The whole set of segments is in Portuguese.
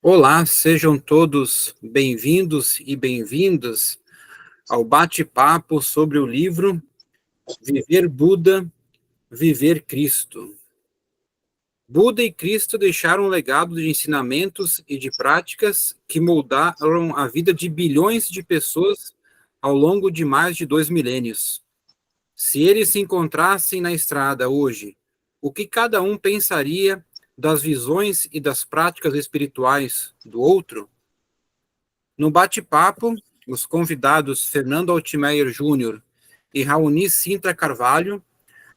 Olá, sejam todos bem-vindos e bem-vindas ao bate-papo sobre o livro Viver Buda, Viver Cristo. Buda e Cristo deixaram um legado de ensinamentos e de práticas que moldaram a vida de bilhões de pessoas ao longo de mais de 2 milênios. Se eles se encontrassem na estrada hoje, o que cada um pensaria das visões e das práticas espirituais do outro? No bate-papo, os convidados Fernando Altmaier Júnior e Raoni Sintra Carvalho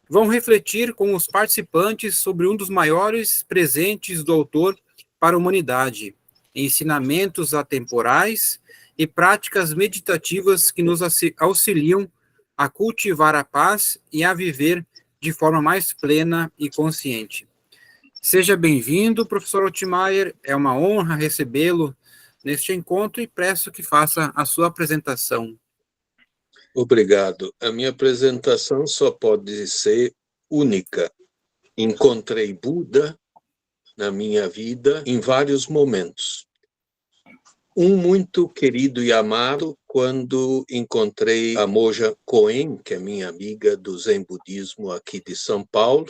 vão refletir com os participantes sobre um dos maiores presentes do autor para a humanidade, ensinamentos atemporais e práticas meditativas que nos auxiliam a cultivar a paz e a viver de forma mais plena e consciente. Seja bem-vindo, professor Altmaier, é uma honra recebê-lo neste encontro e peço que faça a sua apresentação. Obrigado. A minha apresentação só pode ser única. Encontrei Buda na minha vida em vários momentos. Um muito querido e amado quando encontrei a Moja Coen, que é minha amiga do Zen Budismo aqui de São Paulo,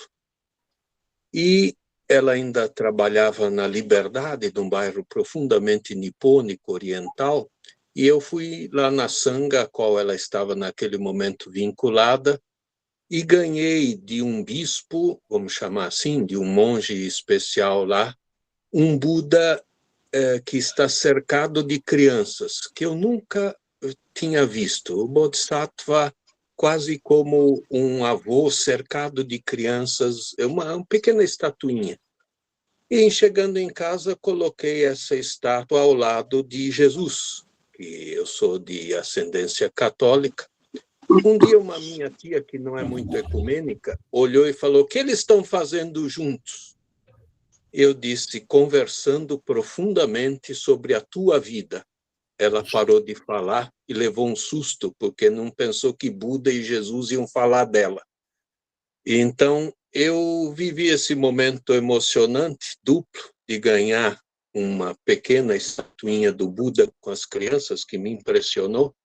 e ela ainda trabalhava na Liberdade, num bairro profundamente nipônico, oriental, e eu fui lá na Sangha, a qual ela estava naquele momento vinculada, e ganhei de um bispo, vamos chamar assim, de um monge especial lá, um Buda que está cercado de crianças, que eu nunca tinha visto. O Bodhisattva quase como um avô cercado de crianças, uma pequena estatuinha. E chegando em casa, coloquei essa estátua ao lado de Jesus, que eu sou de ascendência católica. Um dia uma minha tia, que não é muito ecumênica, olhou e falou: "O que eles estão fazendo juntos?" Eu disse: "Conversando profundamente sobre a tua vida." Ela parou de falar e levou um susto, porque não pensou que Buda e Jesus iam falar dela. E então eu vivi esse momento emocionante, duplo, de ganhar uma pequena estatuinha do Buda com as crianças, que me impressionou,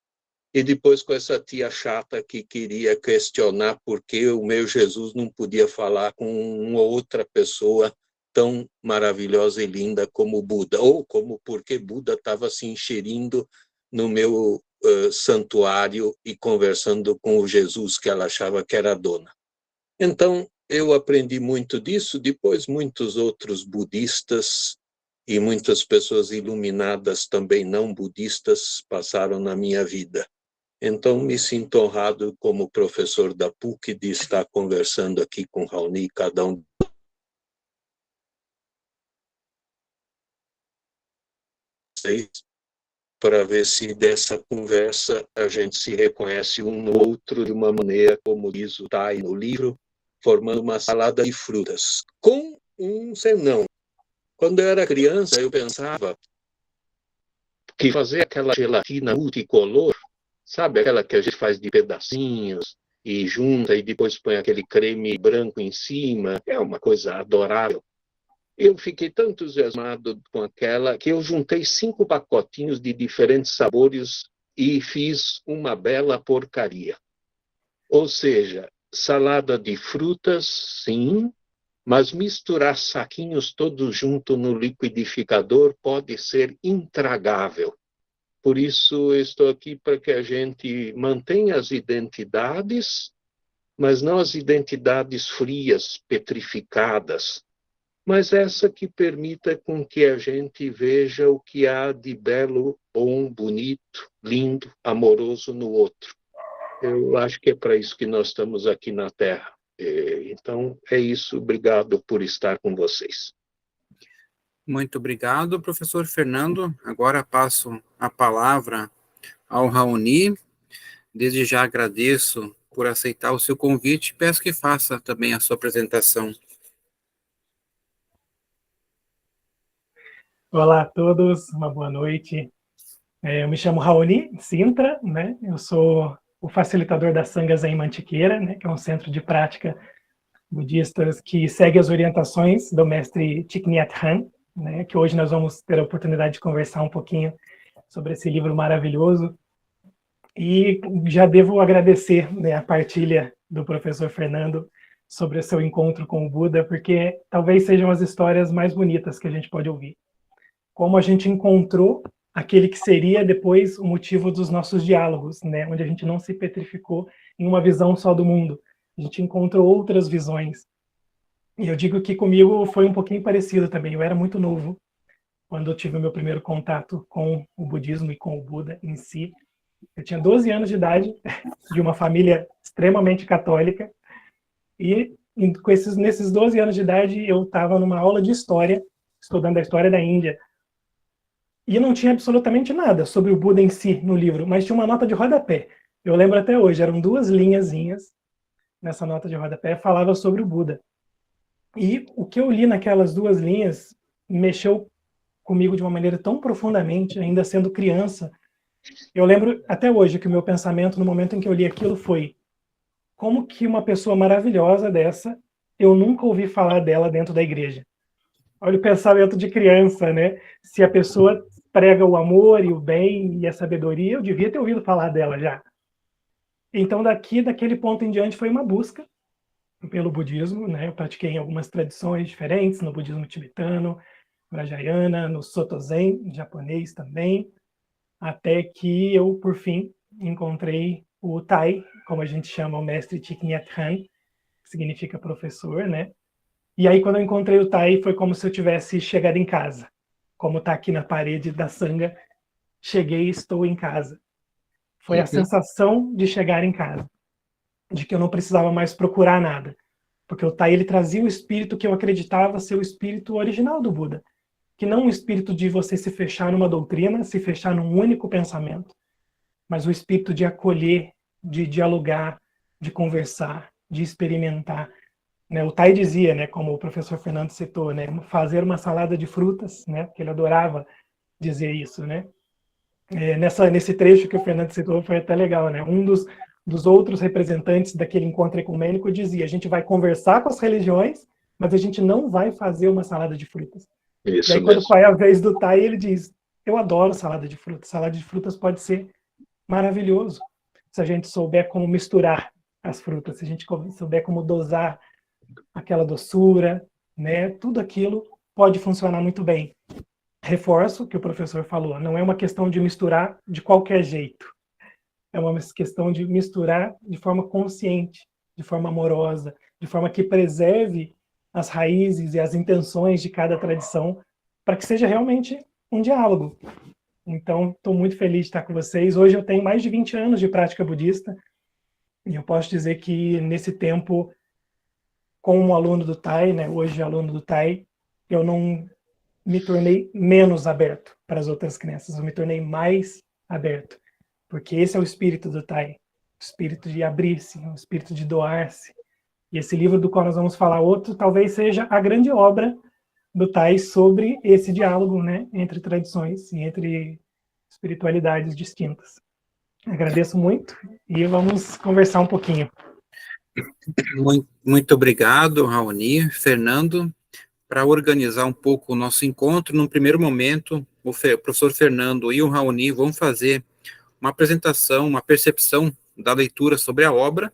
e depois com essa tia chata que queria questionar por que o meu Jesus não podia falar com uma outra pessoa tão maravilhosa e linda como Buda, ou como porque Buda estava se enxerindo no meu santuário e conversando com o Jesus que ela achava que era dona. Então, eu aprendi muito disso, depois muitos outros budistas e muitas pessoas iluminadas também não budistas passaram na minha vida. Então, me sinto honrado como professor da PUC de estar conversando aqui com Raoni, cada um de vocês, para ver se dessa conversa a gente se reconhece um no outro de uma maneira, como diz o Tai no livro, formando uma salada de frutas, com um senão. Quando eu era criança, eu pensava que fazer aquela gelatina multicolor, sabe, aquela que a gente faz de pedacinhos e junta e depois põe aquele creme branco em cima, é uma coisa adorável. Eu fiquei tão entusiasmado com aquela que eu juntei 5 pacotinhos de diferentes sabores e fiz uma bela porcaria. Ou seja, salada de frutas, sim, mas misturar saquinhos todos juntos no liquidificador pode ser intragável. Por isso, eu estou aqui para que a gente mantenha as identidades, mas não as identidades frias, petrificadas, mas essa que permita com que a gente veja o que há de belo, bom, bonito, lindo, amoroso no outro. Eu acho que é para isso que nós estamos aqui na Terra. Então, é isso. Obrigado por estar com vocês. Muito obrigado, professor Fernando. Agora passo a palavra ao Raoni. Desde já agradeço por aceitar o seu convite. Peço que faça também a sua apresentação. Olá a todos, uma boa noite. Eu me chamo Raoni Sintra, né? Eu sou o facilitador da Sangha Zen Mantiqueira, né? Que é um centro de prática budistas que segue as orientações do mestre Thich Nhat Hanh, né, que hoje nós vamos ter a oportunidade de conversar um pouquinho sobre esse livro maravilhoso. E já devo agradecer, né, a partilha do professor Fernando sobre o seu encontro com o Buda, porque talvez sejam as histórias mais bonitas que a gente pode ouvir. Como a gente encontrou aquele que seria depois o motivo dos nossos diálogos, né, onde a gente não se petrificou em uma visão só do mundo. A gente encontrou outras visões. E eu digo que comigo foi um pouquinho parecido também. Eu era muito novo quando eu tive o meu primeiro contato com o budismo e com o Buda em si. Eu tinha 12 anos de idade, de uma família extremamente católica, e nesses 12 anos de idade eu estava numa aula de história, estudando a história da Índia, e não tinha absolutamente nada sobre o Buda em si no livro, mas tinha uma nota de rodapé. Eu lembro até hoje, eram 2 linhazinhas nessa nota de rodapé, falava sobre o Buda. E o que eu li naquelas 2 linhas mexeu comigo de uma maneira tão profundamente, ainda sendo criança. Eu lembro até hoje que o meu pensamento no momento em que eu li aquilo foi: como que uma pessoa maravilhosa dessa, eu nunca ouvi falar dela dentro da igreja? Olha o pensamento de criança, né? Se a pessoa prega o amor e o bem e a sabedoria, eu devia ter ouvido falar dela já. Então, daquele ponto em diante, foi uma busca pelo budismo, né? Eu pratiquei em algumas tradições diferentes, no budismo tibetano, Vajrayana, no Soto Zen, japonês também, até que eu, por fim, encontrei o Tai, como a gente chama o mestre Thich Nhat Hanh, que significa professor, né? E aí, quando eu encontrei o Tai, foi como se eu tivesse chegado em casa. Como está aqui na parede da Sangha, cheguei e estou em casa. Foi a sensação de chegar em casa, de que eu não precisava mais procurar nada. Porque o Tai, ele trazia o espírito que eu acreditava ser o espírito original do Buda, que não o espírito de você se fechar numa doutrina, se fechar num único pensamento, mas o espírito de acolher, de dialogar, de conversar, de experimentar. Né, o Tai dizia, né, como o professor Fernando citou, né, fazer uma salada de frutas, né, porque ele adorava dizer isso, né. Nesse trecho que o Fernando citou foi até legal, né. Um dos outros representantes daquele encontro ecumênico dizia: a gente vai conversar com as religiões, mas a gente não vai fazer uma salada de frutas. Isso e aí, quando foi a vez do Tai, ele diz: eu adoro salada de frutas. Salada de frutas pode ser maravilhoso se a gente souber como misturar as frutas, se a gente souber como dosar aquela doçura, né? Tudo aquilo pode funcionar muito bem. Reforço o que o professor falou, não é uma questão de misturar de qualquer jeito. É uma questão de misturar de forma consciente, de forma amorosa, de forma que preserve as raízes e as intenções de cada tradição, para que seja realmente um diálogo. Então, estou muito feliz de estar com vocês. Hoje eu tenho mais de 20 anos de prática budista, e eu posso dizer que nesse tempo, como aluno do Tai, né, hoje aluno do Tai, eu não me tornei menos aberto para as outras crenças, eu me tornei mais aberto, porque esse é o espírito do Tai, o espírito de abrir-se, o espírito de doar-se. E esse livro do qual nós vamos falar outro, talvez seja a grande obra do Tai sobre esse diálogo, né, entre tradições e entre espiritualidades distintas. Agradeço muito e vamos conversar um pouquinho. Muito obrigado, Raoni. Fernando, para organizar um pouco o nosso encontro, num primeiro momento, o professor Fernando e o Raoni vão fazer uma apresentação, uma percepção da leitura sobre a obra,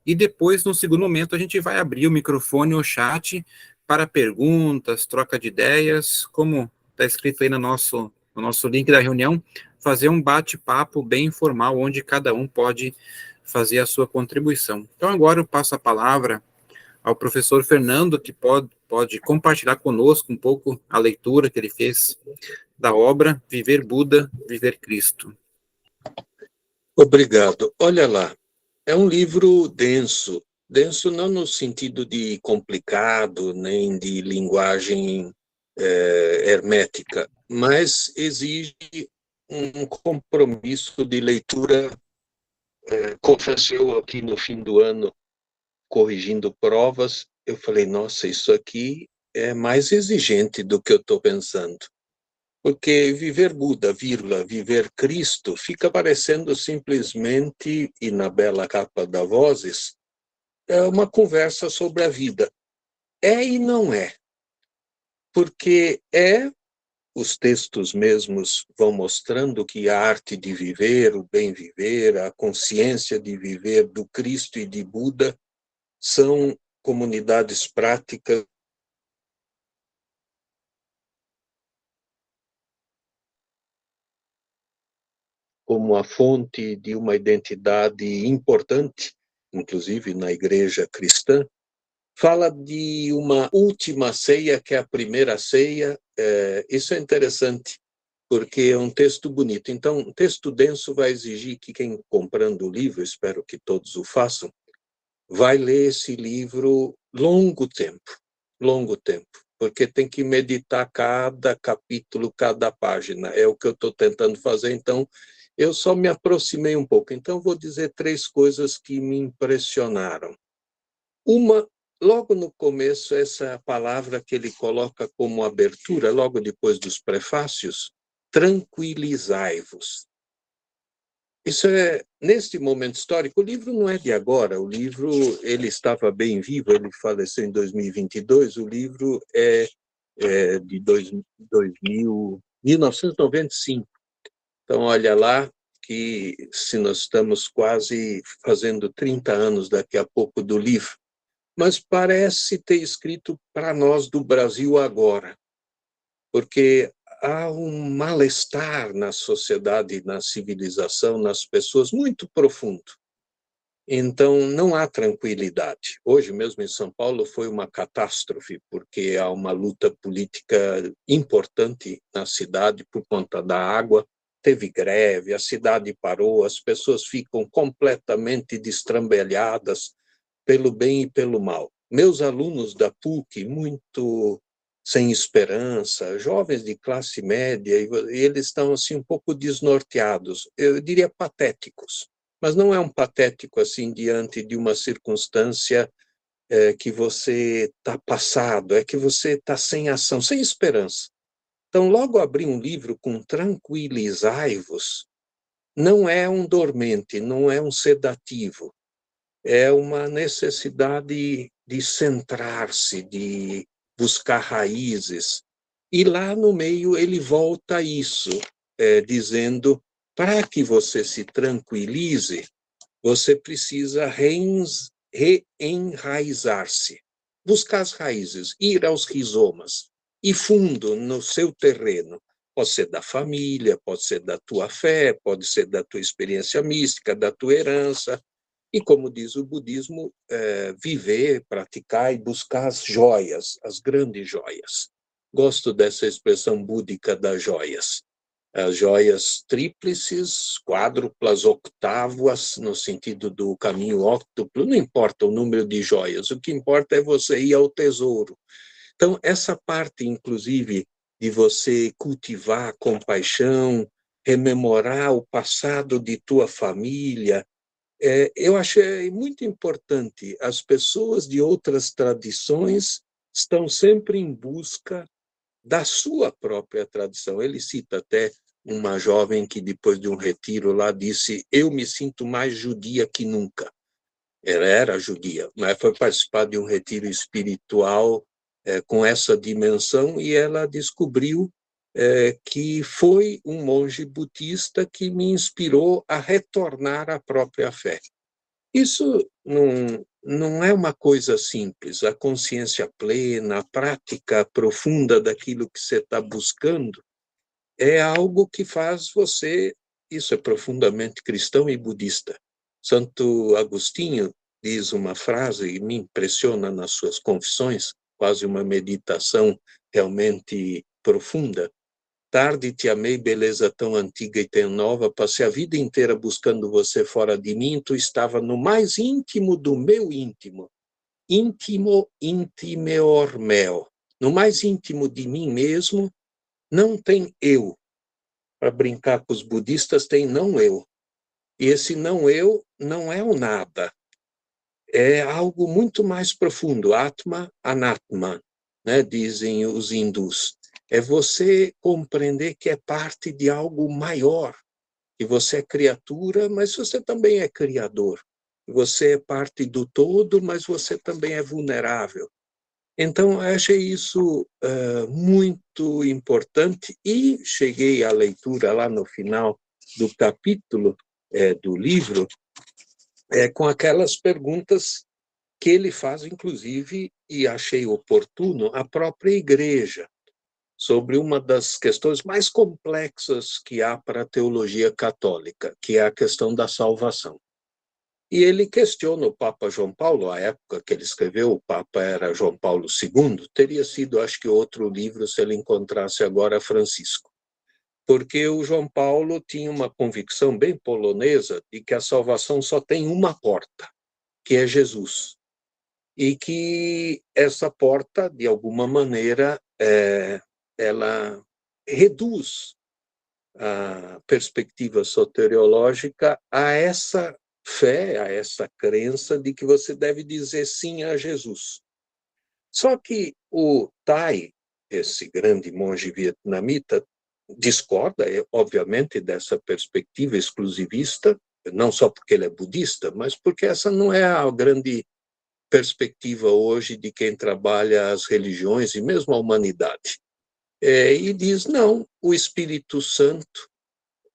e depois, no segundo momento, a gente vai abrir o microfone ou chat para perguntas, troca de ideias, como está escrito aí no nosso link da reunião, fazer um bate-papo bem informal, onde cada um pode fazer a sua contribuição. Então, agora eu passo a palavra ao professor Fernando, que pode compartilhar conosco um pouco a leitura que ele fez da obra Viver Buda, Viver Cristo. Obrigado. Olha lá, é um livro denso, denso não no sentido de complicado, nem de linguagem hermética, mas exige um compromisso de leitura. Confesso eu aqui no fim do ano, corrigindo provas, eu falei, nossa, isso aqui é mais exigente do que eu estou pensando. Porque viver Buda, viver Cristo, fica parecendo simplesmente, e na bela capa da Vozes, é uma conversa sobre a vida. É e não é. porque os textos mesmos vão mostrando que a arte de viver, o bem viver, a consciência de viver do Cristo e de Buda são comunidades práticas como a fonte de uma identidade importante, inclusive na igreja cristã. Fala de uma última ceia, que é a primeira ceia. Isso é interessante, porque é um texto bonito. Então, um texto denso vai exigir que quem comprando o livro, espero que todos o façam, vai ler esse livro longo tempo, porque tem que meditar cada capítulo, cada página. É o que eu estou tentando fazer, então eu só me aproximei um pouco. Então, vou dizer 3 coisas que me impressionaram. Uma, logo no começo, essa palavra que ele coloca como abertura, logo depois dos prefácios, tranquilizai-vos. Isso é, neste momento histórico, o livro não é de agora, o livro, ele estava bem vivo, ele faleceu em 2022, o livro é de 1995. Então, olha lá, que se nós estamos quase fazendo 30 anos daqui a pouco do livro, mas parece ter escrito para nós do Brasil agora, porque há um mal-estar na sociedade, na civilização, nas pessoas, muito profundo. Então, não há tranquilidade. Hoje mesmo em São Paulo foi uma catástrofe, porque há uma luta política importante na cidade por conta da água. Teve greve, a cidade parou, as pessoas ficam completamente destrambelhadas pelo bem e pelo mal. Meus alunos da PUC, muito sem esperança, jovens de classe média, eles estão assim um pouco desnorteados, eu diria patéticos, mas não é um patético assim diante de uma circunstância que você está passado, é que você está sem ação, sem esperança. Então, logo abrir um livro com tranquilizai-vos não é um dormente, não é um sedativo, é uma necessidade de centrar-se, de buscar raízes. E lá no meio ele volta a isso, dizendo, para que você se tranquilize, você precisa reenraizar-se, buscar as raízes, ir aos rizomas, ir fundo no seu terreno. Pode ser da família, pode ser da tua fé, pode ser da tua experiência mística, da tua herança. E, como diz o budismo, viver, praticar e buscar as joias, as grandes joias. Gosto dessa expressão búdica das joias. As joias tríplices, quádruplas, octávas, no sentido do caminho óctuplo, não importa o número de joias, o que importa é você ir ao tesouro. Então, essa parte, inclusive, de você cultivar a compaixão, rememorar o passado de tua família, eu achei muito importante. As pessoas de outras tradições estão sempre em busca da sua própria tradição. Ele cita até uma jovem que, depois de um retiro lá, disse: eu me sinto mais judia que nunca. Ela era judia, mas foi participar de um retiro espiritual com essa dimensão e ela descobriu que foi um monge budista que me inspirou a retornar à própria fé. Isso não é uma coisa simples. A consciência plena, a prática profunda daquilo que você está buscando, é algo que faz você... Isso é profundamente cristão e budista. Santo Agostinho diz uma frase e me impressiona nas suas confissões, quase uma meditação realmente profunda. Tarde te amei, beleza tão antiga e tão nova, passei a vida inteira buscando você fora de mim, tu estava no mais íntimo do meu íntimo, íntimo intimeor meo, no mais íntimo de mim mesmo, não tem eu. Para brincar com os budistas, tem não eu. E esse não eu não é o nada, é algo muito mais profundo, Atma, Anatma, né, dizem os hindus. É você compreender que é parte de algo maior, que você é criatura, mas você também é criador. Você é parte do todo, mas você também é vulnerável. Então, eu achei isso muito importante e cheguei à leitura lá no final do capítulo do livro com aquelas perguntas que ele faz, inclusive, e achei oportuno, à própria igreja, sobre uma das questões mais complexas que há para a teologia católica, que é a questão da salvação. E ele questiona o Papa João Paulo, à época que ele escreveu, o Papa era João Paulo II, teria sido, acho que, outro livro se ele encontrasse agora Francisco. Porque o João Paulo tinha uma convicção bem polonesa de que a salvação só tem uma porta, que é Jesus. E que essa porta, de alguma maneira, ela reduz a perspectiva soteriológica a essa fé, a essa crença de que você deve dizer sim a Jesus. Só que o Tai, esse grande monge vietnamita, discorda, obviamente, dessa perspectiva exclusivista, não só porque ele é budista, mas porque essa não é a grande perspectiva hoje de quem trabalha as religiões e mesmo a humanidade. E diz, não, o Espírito Santo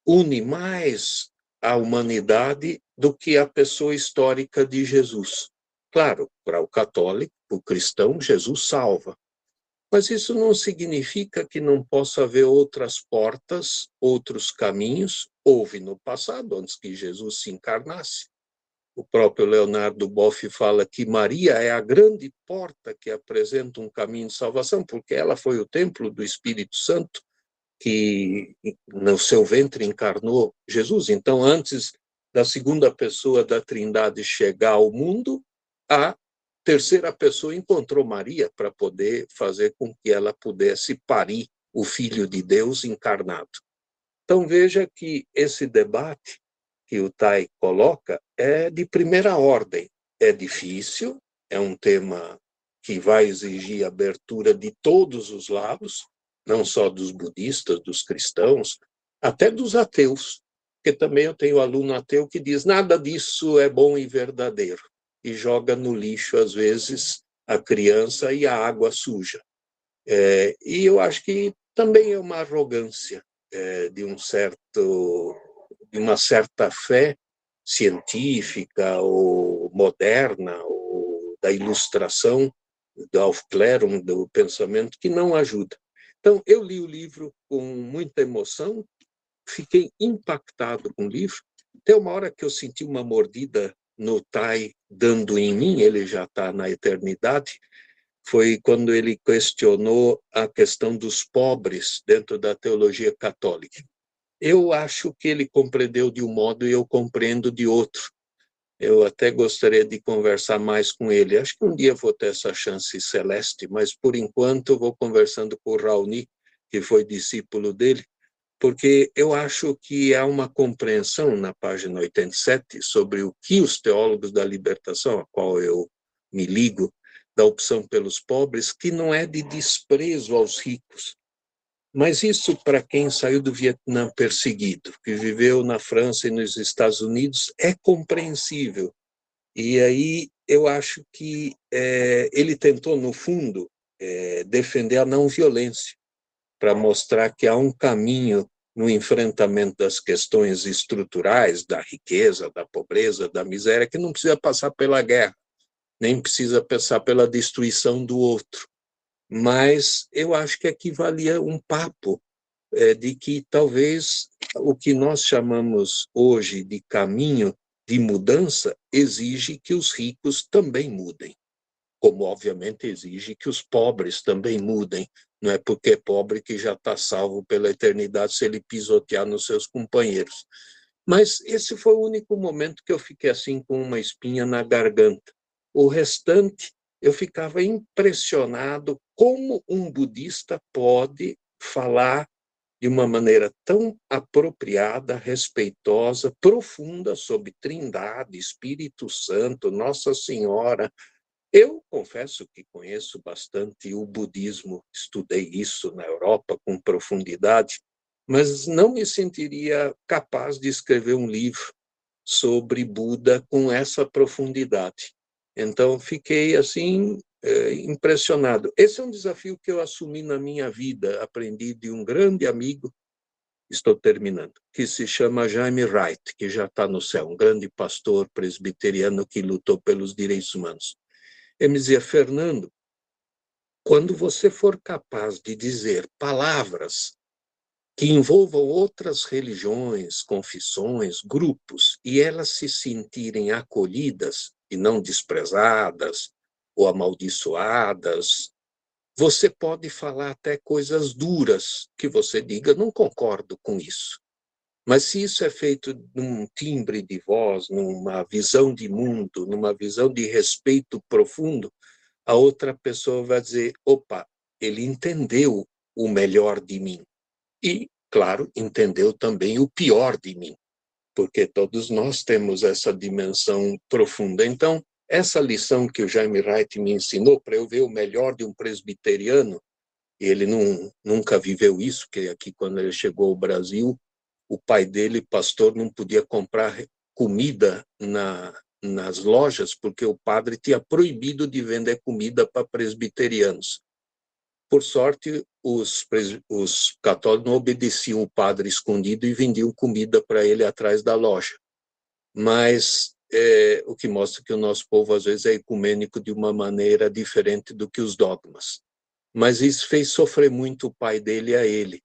une mais a humanidade do que a pessoa histórica de Jesus. Claro, para o católico, o cristão, Jesus salva. Mas isso não significa que não possa haver outras portas, outros caminhos. Houve no passado, antes que Jesus se encarnasse. O próprio Leonardo Boff fala que Maria é a grande porta que apresenta um caminho de salvação, porque ela foi o templo do Espírito Santo, que no seu ventre encarnou Jesus. Então, antes da segunda pessoa da Trindade chegar ao mundo, a terceira pessoa encontrou Maria para poder fazer com que ela pudesse parir o Filho de Deus encarnado. Então, veja que esse debate que o Tai coloca é de primeira ordem. É difícil, é um tema que vai exigir abertura de todos os lados, não só dos budistas, dos cristãos, até dos ateus, porque também eu tenho aluno ateu que diz nada disso é bom e verdadeiro, e joga no lixo, às vezes, a criança e a água suja. E eu acho que também é uma arrogância de uma certa fé científica ou moderna, ou da ilustração, do Aufklärung, do pensamento, que não ajuda. Então, eu li o livro com muita emoção, fiquei impactado com o livro, até uma hora que eu senti uma mordida no Tai dando em mim, ele já está na eternidade, foi quando ele questionou a questão dos pobres dentro da teologia católica. Eu acho que ele compreendeu de um modo e eu compreendo de outro. Eu até gostaria de conversar mais com ele. Acho que um dia vou ter essa chance celeste, mas por enquanto vou conversando com o Raoni, que foi discípulo dele, porque eu acho que há uma compreensão na página 87 sobre o que os teólogos da libertação, a qual eu me ligo, da opção pelos pobres, que não é de desprezo aos ricos. Mas isso, para quem saiu do Vietnã perseguido, que viveu na França e nos Estados Unidos, é compreensível. E aí eu acho que ele tentou, no fundo, defender a não violência, para mostrar que há um caminho no enfrentamento das questões estruturais, da riqueza, da pobreza, da miséria, que não precisa passar pela guerra, nem precisa passar pela destruição do outro. Mas eu acho que aqui valia um papo de que talvez o que nós chamamos hoje de caminho de mudança exige que os ricos também mudem, como obviamente exige que os pobres também mudem. Não é porque é pobre que já está salvo pela eternidade se ele pisotear nos seus companheiros. Mas esse foi o único momento que eu fiquei assim com uma espinha na garganta. O restante, eu ficava impressionado como um budista pode falar de uma maneira tão apropriada, respeitosa, profunda sobre Trindade, Espírito Santo, Nossa Senhora. Eu confesso que conheço bastante o budismo, estudei isso na Europa com profundidade, mas não me sentiria capaz de escrever um livro sobre Buda com essa profundidade. Então, fiquei assim impressionado. Esse é um desafio que eu assumi na minha vida, aprendi de um grande amigo, estou terminando, que se chama Jaime Wright, que já está no céu, um grande pastor presbiteriano que lutou pelos direitos humanos. Ele me dizia, Fernando, quando você for capaz de dizer palavras que envolvam outras religiões, confissões, grupos, e elas se sentirem acolhidas e não desprezadas ou amaldiçoadas, você pode falar até coisas duras que você diga, não concordo com isso. Mas se isso é feito num timbre de voz, numa visão de mundo, numa visão de respeito profundo, a outra pessoa vai dizer, opa, ele entendeu o melhor de mim. E, claro, entendeu também o pior de mim, porque todos nós temos essa dimensão profunda. Então, essa lição que o Jaime Wright me ensinou, para eu ver o melhor de um presbiteriano, e ele nunca viveu isso, porque aqui, quando ele chegou ao Brasil, o pai dele, pastor, não podia comprar comida nas lojas, porque o padre tinha proibido de vender comida para presbiterianos. Por sorte, os católicos não obedeciam o padre escondido e vendiam comida para ele atrás da loja. Mas o que mostra que o nosso povo, às vezes, é ecumênico de uma maneira diferente do que os dogmas. Mas isso fez sofrer muito o pai dele a ele.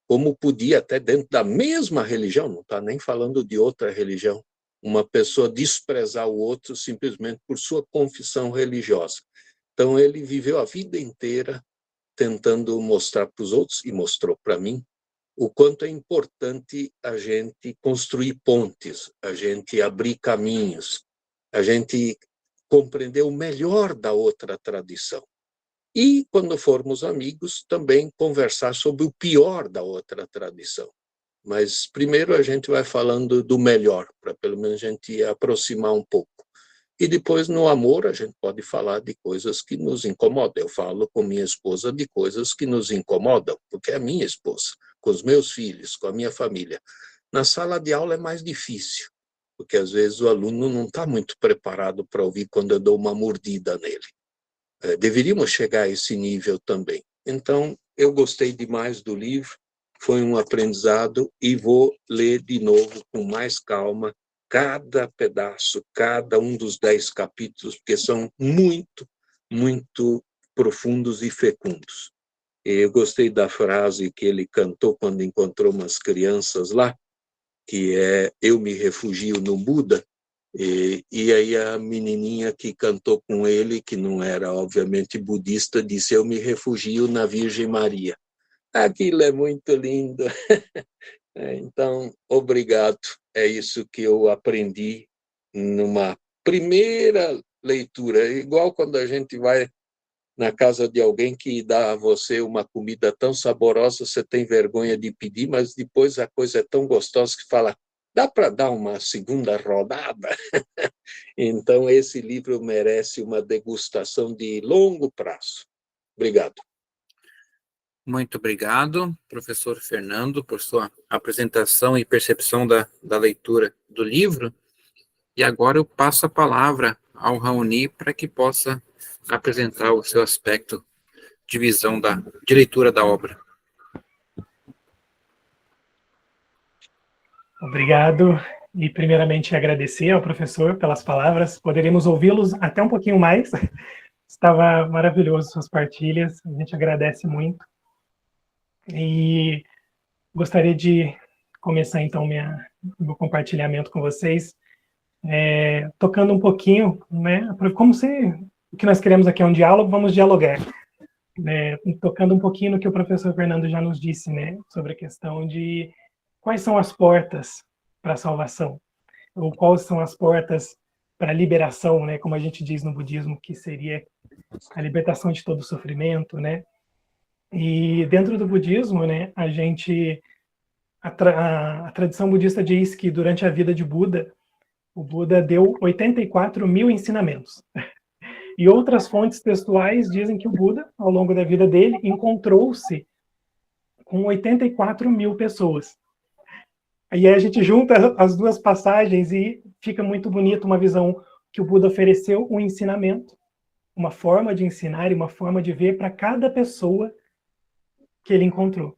Como podia, até dentro da mesma religião, não está nem falando de outra religião, uma pessoa desprezar o outro simplesmente por sua confissão religiosa. Então, ele viveu a vida inteira tentando mostrar para os outros, e mostrou para mim, o quanto é importante a gente construir pontes, a gente abrir caminhos, a gente compreender o melhor da outra tradição. E, quando formos amigos, também conversar sobre o pior da outra tradição. Mas, primeiro, a gente vai falando do melhor, para pelo menos a gente aproximar um pouco. E depois, no amor, a gente pode falar de coisas que nos incomodam. Eu falo com minha esposa de coisas que nos incomodam, porque é a minha esposa, com os meus filhos, com a minha família. Na sala de aula é mais difícil, porque às vezes o aluno não está muito preparado para ouvir quando eu dou uma mordida nele. Deveríamos chegar a esse nível também. Então, eu gostei demais do livro, foi um aprendizado e vou ler de novo com mais calma cada pedaço, cada um dos 10 capítulos, porque são muito, muito profundos e fecundos. Eu gostei da frase que ele cantou quando encontrou umas crianças lá, que é eu me refugio no Buda, e aí a menininha que cantou com ele, que não era obviamente budista, disse eu me refugio na Virgem Maria. Aquilo é muito lindo. Então, obrigado. É isso que eu aprendi numa primeira leitura. Igual quando a gente vai na casa de alguém que dá a você uma comida tão saborosa, você tem vergonha de pedir, mas depois a coisa é tão gostosa que fala, dá para dar uma segunda rodada? Então, esse livro merece uma degustação de longo prazo. Obrigado. Muito obrigado, professor Fernando, por sua apresentação e percepção da leitura do livro. E agora eu passo a palavra ao Raoni para que possa apresentar o seu aspecto de visão de leitura da obra. Obrigado. E, primeiramente, agradecer ao professor pelas palavras. Poderíamos ouvi-los até um pouquinho mais. Estava maravilhoso suas partilhas. A gente agradece muito. E gostaria de começar, então, meu compartilhamento com vocês, tocando um pouquinho, né? Como o que nós queremos aqui é um diálogo, vamos dialogar. Tocando um pouquinho no que o professor Fernando já nos disse, né? Sobre a questão de quais são as portas para a salvação, ou quais são as portas para a liberação, né? Como a gente diz no budismo, que seria a libertação de todo sofrimento, né? E dentro do budismo, né, a tradição budista diz que durante a vida de Buda, o Buda deu 84 mil ensinamentos. E outras fontes textuais dizem que o Buda, ao longo da vida dele, encontrou-se com 84 mil pessoas. Aí a gente junta as duas passagens e fica muito bonito uma visão que o Buda ofereceu um ensinamento uma forma de ensinar e uma forma de ver para cada pessoa que ele encontrou.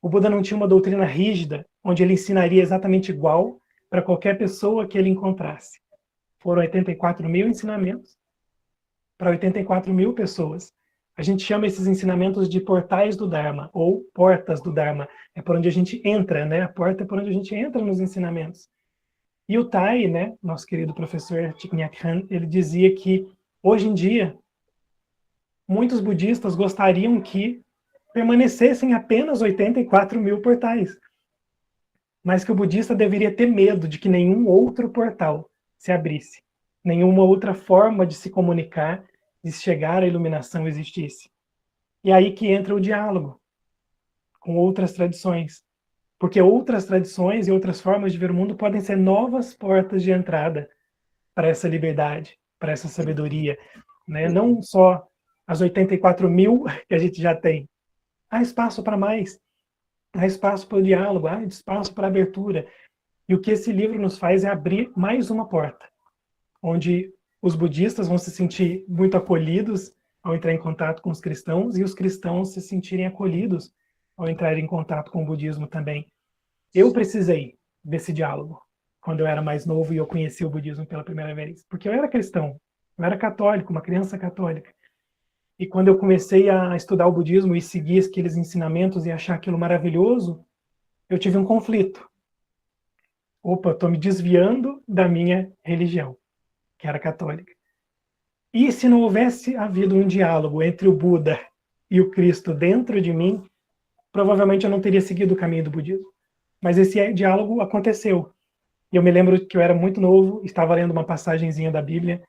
O Buda não tinha uma doutrina rígida, onde ele ensinaria exatamente igual para qualquer pessoa que ele encontrasse. Foram 84 mil ensinamentos para 84 mil pessoas. A gente chama esses ensinamentos de portais do Dharma, ou portas do Dharma. É por onde a gente entra, né? A porta é por onde a gente entra nos ensinamentos. E o Tai, né, nosso querido professor Thich Nhat Hanh, ele dizia que, hoje em dia, muitos budistas gostariam que permanecessem apenas 84 mil portais, mas que o budista deveria ter medo de que nenhum outro portal se abrisse, nenhuma outra forma de se comunicar, de chegar à iluminação existisse. E aí que entra o diálogo com outras tradições, porque outras tradições e outras formas de ver o mundo podem ser novas portas de entrada para essa liberdade, para essa sabedoria, né? Não só as 84 mil que a gente já tem. Há espaço para mais, há espaço para o diálogo, há espaço para abertura. E o que esse livro nos faz é abrir mais uma porta, onde os budistas vão se sentir muito acolhidos ao entrar em contato com os cristãos e os cristãos se sentirem acolhidos ao entrar em contato com o budismo também. Eu precisei desse diálogo quando eu era mais novo e eu conheci o budismo pela primeira vez, porque eu era cristão, eu era católico, uma criança católica. E quando eu comecei a estudar o budismo e seguir aqueles ensinamentos e achar aquilo maravilhoso, eu tive um conflito. Opa, estou me desviando da minha religião, que era católica. E se não houvesse havido um diálogo entre o Buda e o Cristo dentro de mim, provavelmente eu não teria seguido o caminho do budismo. Mas esse diálogo aconteceu. E eu me lembro que eu era muito novo, estava lendo uma passagenzinha da Bíblia,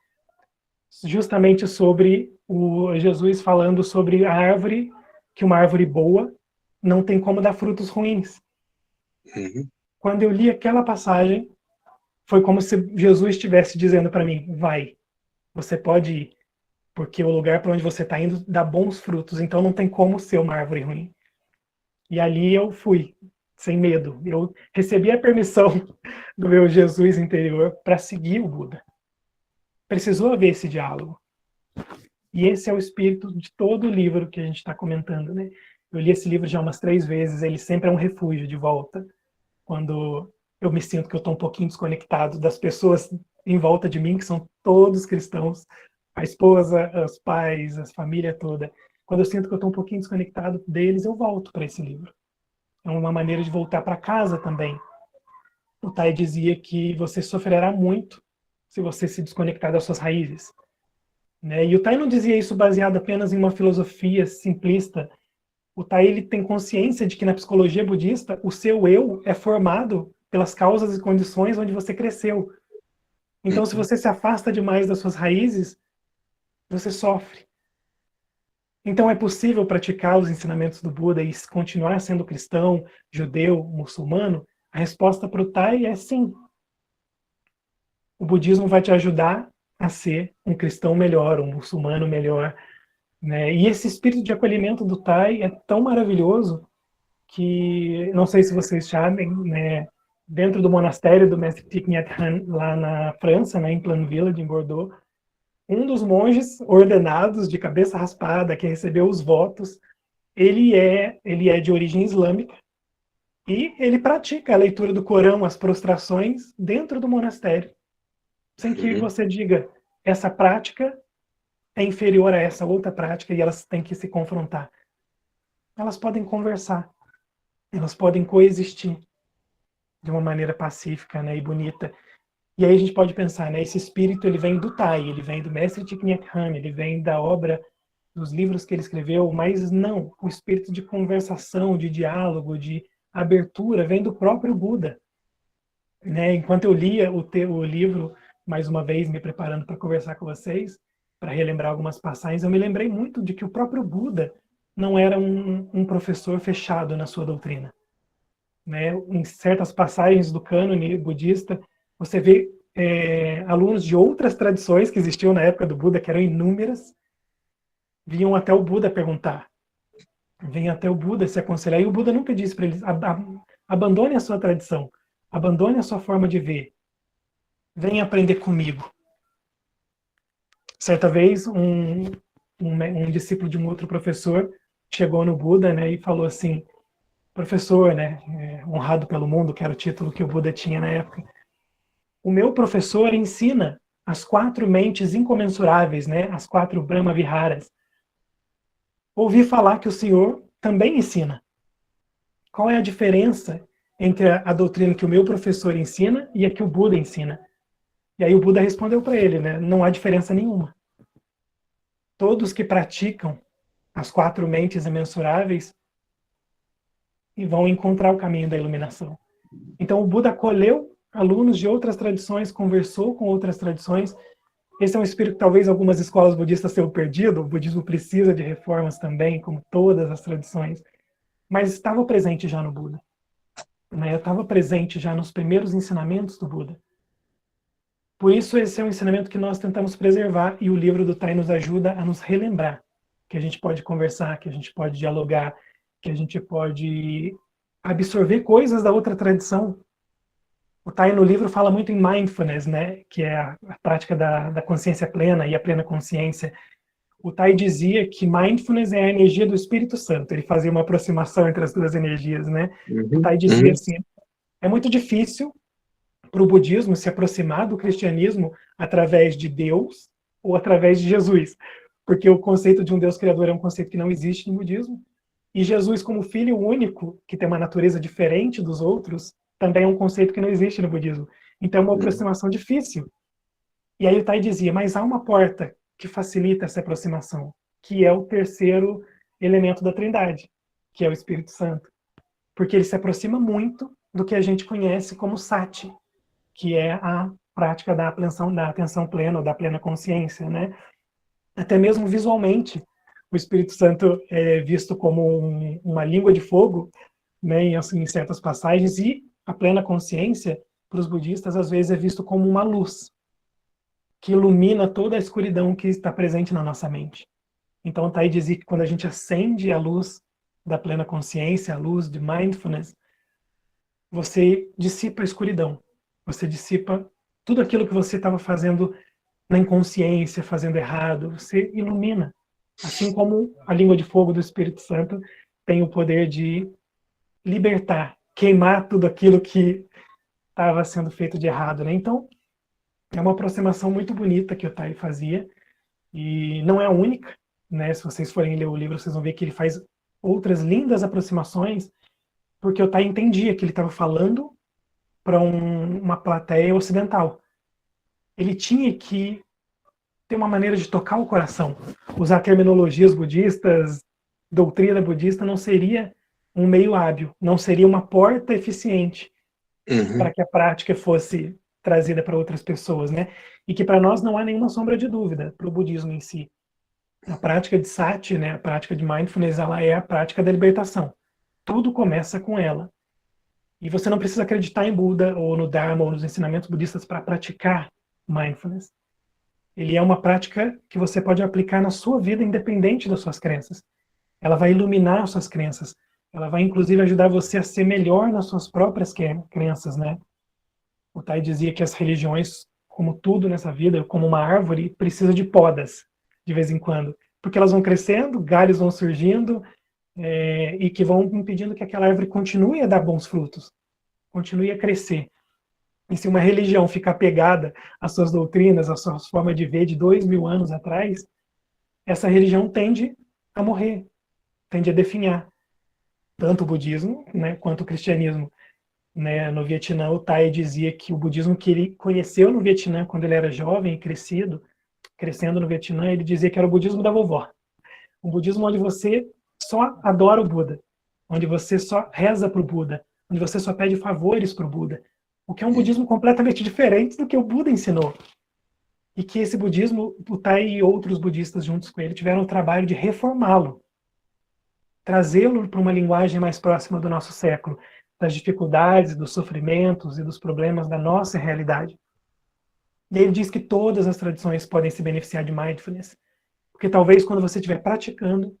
justamente sobre o Jesus falando sobre a árvore, que uma árvore boa não tem como dar frutos ruins. Uhum. Quando eu li aquela passagem, foi como se Jesus estivesse dizendo para mim, vai, você pode ir, porque o lugar para onde você está indo dá bons frutos, então não tem como ser uma árvore ruim. E ali eu fui, sem medo. Eu recebi a permissão do meu Jesus interior para seguir o Buda. Precisou haver esse diálogo. E esse é o espírito de todo o livro que a gente está comentando, né? Eu li esse livro já umas 3 vezes, ele sempre é um refúgio de volta. Quando eu me sinto que eu estou um pouquinho desconectado das pessoas em volta de mim, que são todos cristãos, a esposa, os pais, a família toda. Quando eu sinto que eu estou um pouquinho desconectado deles, eu volto para esse livro. É uma maneira de voltar para casa também. O Tai dizia que você sofrerá muito se você se desconectar das suas raízes. Né? E o Tai não dizia isso baseado apenas em uma filosofia simplista. O Tai ele tem consciência de que na psicologia budista, o seu eu é formado pelas causas e condições onde você cresceu. Então, se você se afasta demais das suas raízes, você sofre. Então, é possível praticar os ensinamentos do Buda e continuar sendo cristão, judeu, muçulmano? A resposta para o Tai é sim. O budismo vai te ajudar a ser um cristão melhor, um muçulmano melhor, né? E esse espírito de acolhimento do Tai é tão maravilhoso que, não sei se vocês sabem, né, dentro do monastério do mestre Thich Nhat Hanh, lá na França, né, em Plan Village, em Bordeaux, um dos monges ordenados, de cabeça raspada, que recebeu os votos, ele é de origem islâmica e ele pratica a leitura do Corão, as prostrações, dentro do monastério, sem que você diga, essa prática é inferior a essa outra prática e elas têm que se confrontar. Elas podem conversar, elas podem coexistir de uma maneira pacífica, né, e bonita. E aí a gente pode pensar, né, esse espírito ele vem do Tai, ele vem do mestre Thich Nhat Hanh, ele vem da obra, dos livros que ele escreveu, mas não, o espírito de conversação, de diálogo, de abertura, vem do próprio Buda. Né? Enquanto eu lia o livro, mais uma vez, me preparando para conversar com vocês, para relembrar algumas passagens, eu me lembrei muito de que o próprio Buda não era um professor fechado na sua doutrina. Né? Em certas passagens do cânone budista, você vê alunos de outras tradições que existiam na época do Buda, que eram inúmeras, vinham até o Buda perguntar, vinham até o Buda se aconselhar, e o Buda nunca disse para eles, abandone a sua tradição, abandone a sua forma de ver, venha aprender comigo. Certa vez, um discípulo de um outro professor chegou no Buda, né, e falou assim: professor, né, honrado pelo mundo, que era o título que o Buda tinha na época, o meu professor ensina as 4 mentes incomensuráveis, né, as 4 Brahma Viharas. Ouvi falar que o senhor também ensina. Qual é a diferença entre a doutrina que o meu professor ensina e a que o Buda ensina? E aí o Buda respondeu para ele, né, não há diferença nenhuma. Todos que praticam as 4 mentes imensuráveis e vão encontrar o caminho da iluminação. Então o Buda acolheu alunos de outras tradições, conversou com outras tradições. Esse é um espírito que talvez algumas escolas budistas tenham perdido. O budismo precisa de reformas também, como todas as tradições. Mas estava presente já no Buda, né? Estava presente já nos primeiros ensinamentos do Buda. Por isso esse é um ensinamento que nós tentamos preservar, e o livro do Tai nos ajuda a nos relembrar que a gente pode conversar, que a gente pode dialogar, que a gente pode absorver coisas da outra tradição. O Tai no livro fala muito em mindfulness, né, que é a prática da consciência plena e a plena consciência. O Tai dizia que mindfulness é a energia do Espírito Santo. Ele fazia uma aproximação entre as duas energias, né? O Tai dizia assim: é muito difícil para o budismo se aproximar do cristianismo através de Deus ou através de Jesus, porque o conceito de um Deus criador é um conceito que não existe no budismo, e Jesus como filho único, que tem uma natureza diferente dos outros, também é um conceito que não existe no budismo. Então é uma aproximação difícil. E aí o Tai dizia, mas há uma porta que facilita essa aproximação, que é o terceiro elemento da Trindade, que é o Espírito Santo. Porque ele se aproxima muito do que a gente conhece como Sati, que é a prática da atenção plena, ou da plena consciência, né? Até mesmo visualmente, o Espírito Santo é visto como uma língua de fogo, né, em certas passagens, e a plena consciência, para os budistas, às vezes é visto como uma luz, que ilumina toda a escuridão que está presente na nossa mente. Então, o Tai dizia que quando a gente acende a luz da plena consciência, a luz de mindfulness, você dissipa a escuridão, você dissipa tudo aquilo que você estava fazendo na inconsciência, fazendo errado, você ilumina. Assim como a língua de fogo do Espírito Santo tem o poder de libertar, queimar tudo aquilo que estava sendo feito de errado, né? Então, é uma aproximação muito bonita que o Tai fazia, e não é a única, né? Se vocês forem ler o livro, vocês vão ver que ele faz outras lindas aproximações, porque o Tai entendia que ele estava falando para uma plateia ocidental. Ele tinha que ter uma maneira de tocar o coração. Usar terminologias budistas, doutrina budista, não seria um meio hábil, não seria uma porta eficiente para que a prática fosse trazida para outras pessoas, né? E que para nós não há nenhuma sombra de dúvida para o budismo em si. A prática de sati, né, a prática de mindfulness, ela é a prática da libertação. Tudo começa com ela. E você não precisa acreditar em Buda ou no Dharma ou nos ensinamentos budistas para praticar mindfulness. Ele é uma prática que você pode aplicar na sua vida independente das suas crenças. Ela vai iluminar as suas crenças. Ela vai, inclusive, ajudar você a ser melhor nas suas próprias crenças, né? O Tai dizia que as religiões, como tudo nessa vida, como uma árvore, precisa de podas, de vez em quando. Porque elas vão crescendo, galhos vão surgindo, e que vão impedindo que aquela árvore continue a dar bons frutos, continue a crescer. E se uma religião ficar pegada às suas doutrinas, às suas formas de ver de 2000 anos atrás, essa religião tende a morrer, tende a definhar. Tanto o budismo, né, quanto o cristianismo. Né, no Vietnã, o Tai dizia que o budismo que ele conheceu no Vietnã quando ele era jovem e crescendo no Vietnã, ele dizia que era o budismo da vovó. Um budismo onde você só adora o Buda, onde você só reza para o Buda, onde você só pede favores para o Buda, o que é um budismo completamente diferente do que o Buda ensinou. E que esse budismo, o Tai e outros budistas juntos com ele tiveram o trabalho de reformá-lo, trazê-lo para uma linguagem mais próxima do nosso século, das dificuldades, dos sofrimentos e dos problemas da nossa realidade. E ele diz que todas as tradições podem se beneficiar de mindfulness, porque talvez quando você estiver praticando,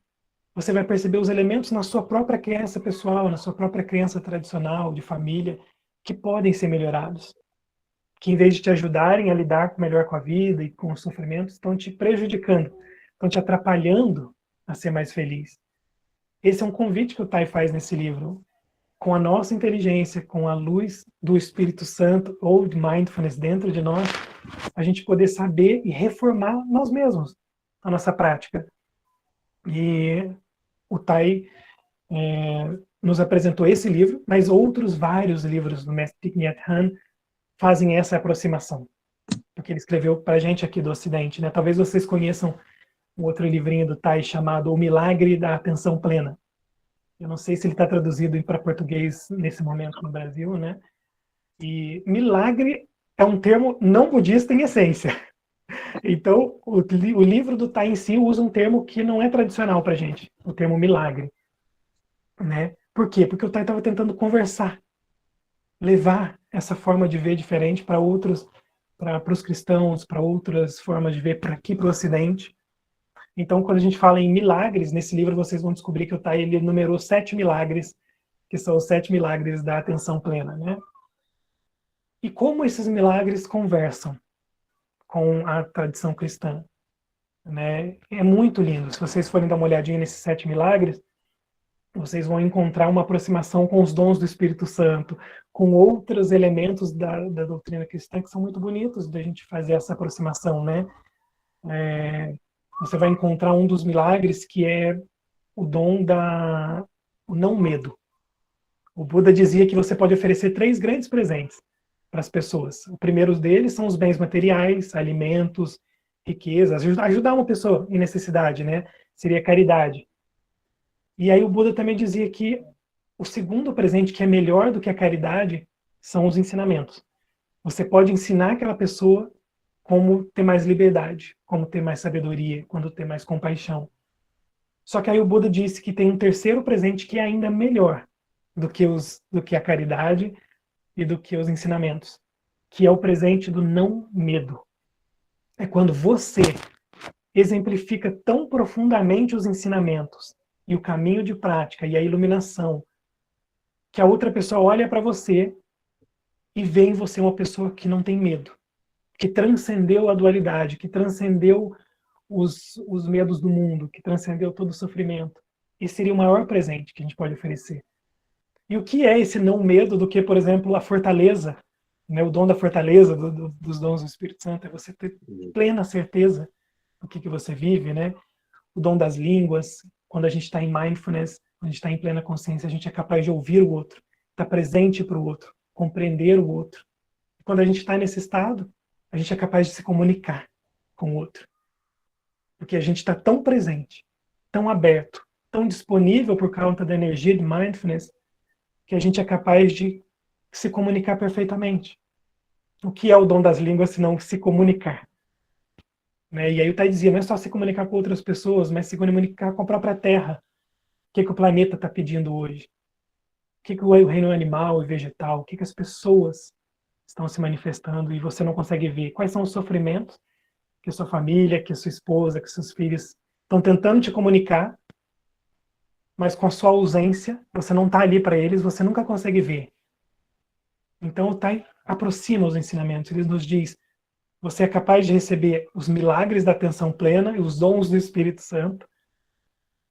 você vai perceber os elementos na sua própria crença pessoal, na sua própria crença tradicional, de família, que podem ser melhorados. que em vez de te ajudarem a lidar melhor com a vida e com os sofrimentos, estão te prejudicando, estão te atrapalhando a ser mais feliz. Esse é um convite que o Tai faz nesse livro. Com a nossa inteligência, com a luz do Espírito Santo ou de mindfulness dentro de nós, a gente poder saber e reformar nós mesmos, a nossa prática. E o Tai nos apresentou esse livro, mas outros vários livros do Mestre Thich Nhat Hanh fazem essa aproximação, porque ele escreveu para a gente aqui do Ocidente, né? Talvez vocês conheçam um outro livrinho do Tai chamado O Milagre da Atenção Plena. Eu não sei se ele está traduzido para português nesse momento no Brasil, né? E milagre é um termo não budista em essência. Então, o livro do Tai em si usa um termo que não é tradicional para a gente, o termo milagre, né? Por quê? Porque o Tai estava tentando conversar, levar essa forma de ver diferente para outros, para os cristãos, para outras formas de ver para aqui, para o Ocidente. Então, quando a gente fala em milagres, nesse livro vocês vão descobrir que o Tai ele numerou 7 milagres, que são os 7 milagres da atenção plena, né? E como esses milagres conversam com a tradição cristã, né? É muito lindo. Se vocês forem dar uma olhadinha nesses 7 milagres, vocês vão encontrar uma aproximação com os dons do Espírito Santo, com outros elementos da doutrina cristã que são muito bonitos da gente fazer essa aproximação, né? Você vai encontrar um dos milagres que é o dom o não medo. O Buda dizia que você pode oferecer 3 grandes presentes para as pessoas. O primeiro deles são os bens materiais, alimentos, riquezas, ajudar uma pessoa em necessidade, né? Seria caridade. E aí o Buda também dizia que o segundo presente, que é melhor do que a caridade, são os ensinamentos. Você pode ensinar aquela pessoa como ter mais liberdade, como ter mais sabedoria, quando ter mais compaixão. Só que aí o Buda disse que tem um terceiro presente que é ainda melhor do que a caridade e do que os ensinamentos, que é o presente do não medo. É quando você exemplifica tão profundamente os ensinamentos e o caminho de prática e a iluminação, que a outra pessoa olha para você e vê em você uma pessoa que não tem medo, que transcendeu a dualidade, que transcendeu os medos do mundo, que transcendeu todo o sofrimento. Esse seria o maior presente que a gente pode oferecer. E o que é esse não medo do que, por exemplo, a fortaleza, né? O dom da fortaleza, dos dons do Espírito Santo, é você ter plena certeza do que você vive, né? O dom das línguas, quando a gente está em mindfulness, quando a gente está em plena consciência, a gente é capaz de ouvir o outro, estar presente para o outro, compreender o outro. Quando a gente está nesse estado, a gente é capaz de se comunicar com o outro. Porque a gente está tão presente, tão aberto, tão disponível por causa da energia de mindfulness, que a gente é capaz de se comunicar perfeitamente. O que é o dom das línguas se não se comunicar? Né? E aí o Tai dizia, não é só se comunicar com outras pessoas, mas se comunicar com a própria Terra. O que o planeta está pedindo hoje? O que o reino animal e vegetal, o que as pessoas estão se manifestando e você não consegue ver? Quais são os sofrimentos que a sua família, que a sua esposa, que seus filhos estão tentando te comunicar, mas com a sua ausência, você não está ali para eles, você nunca consegue ver. Então o Tai aproxima os ensinamentos, ele nos diz, você é capaz de receber os milagres da atenção plena e os dons do Espírito Santo,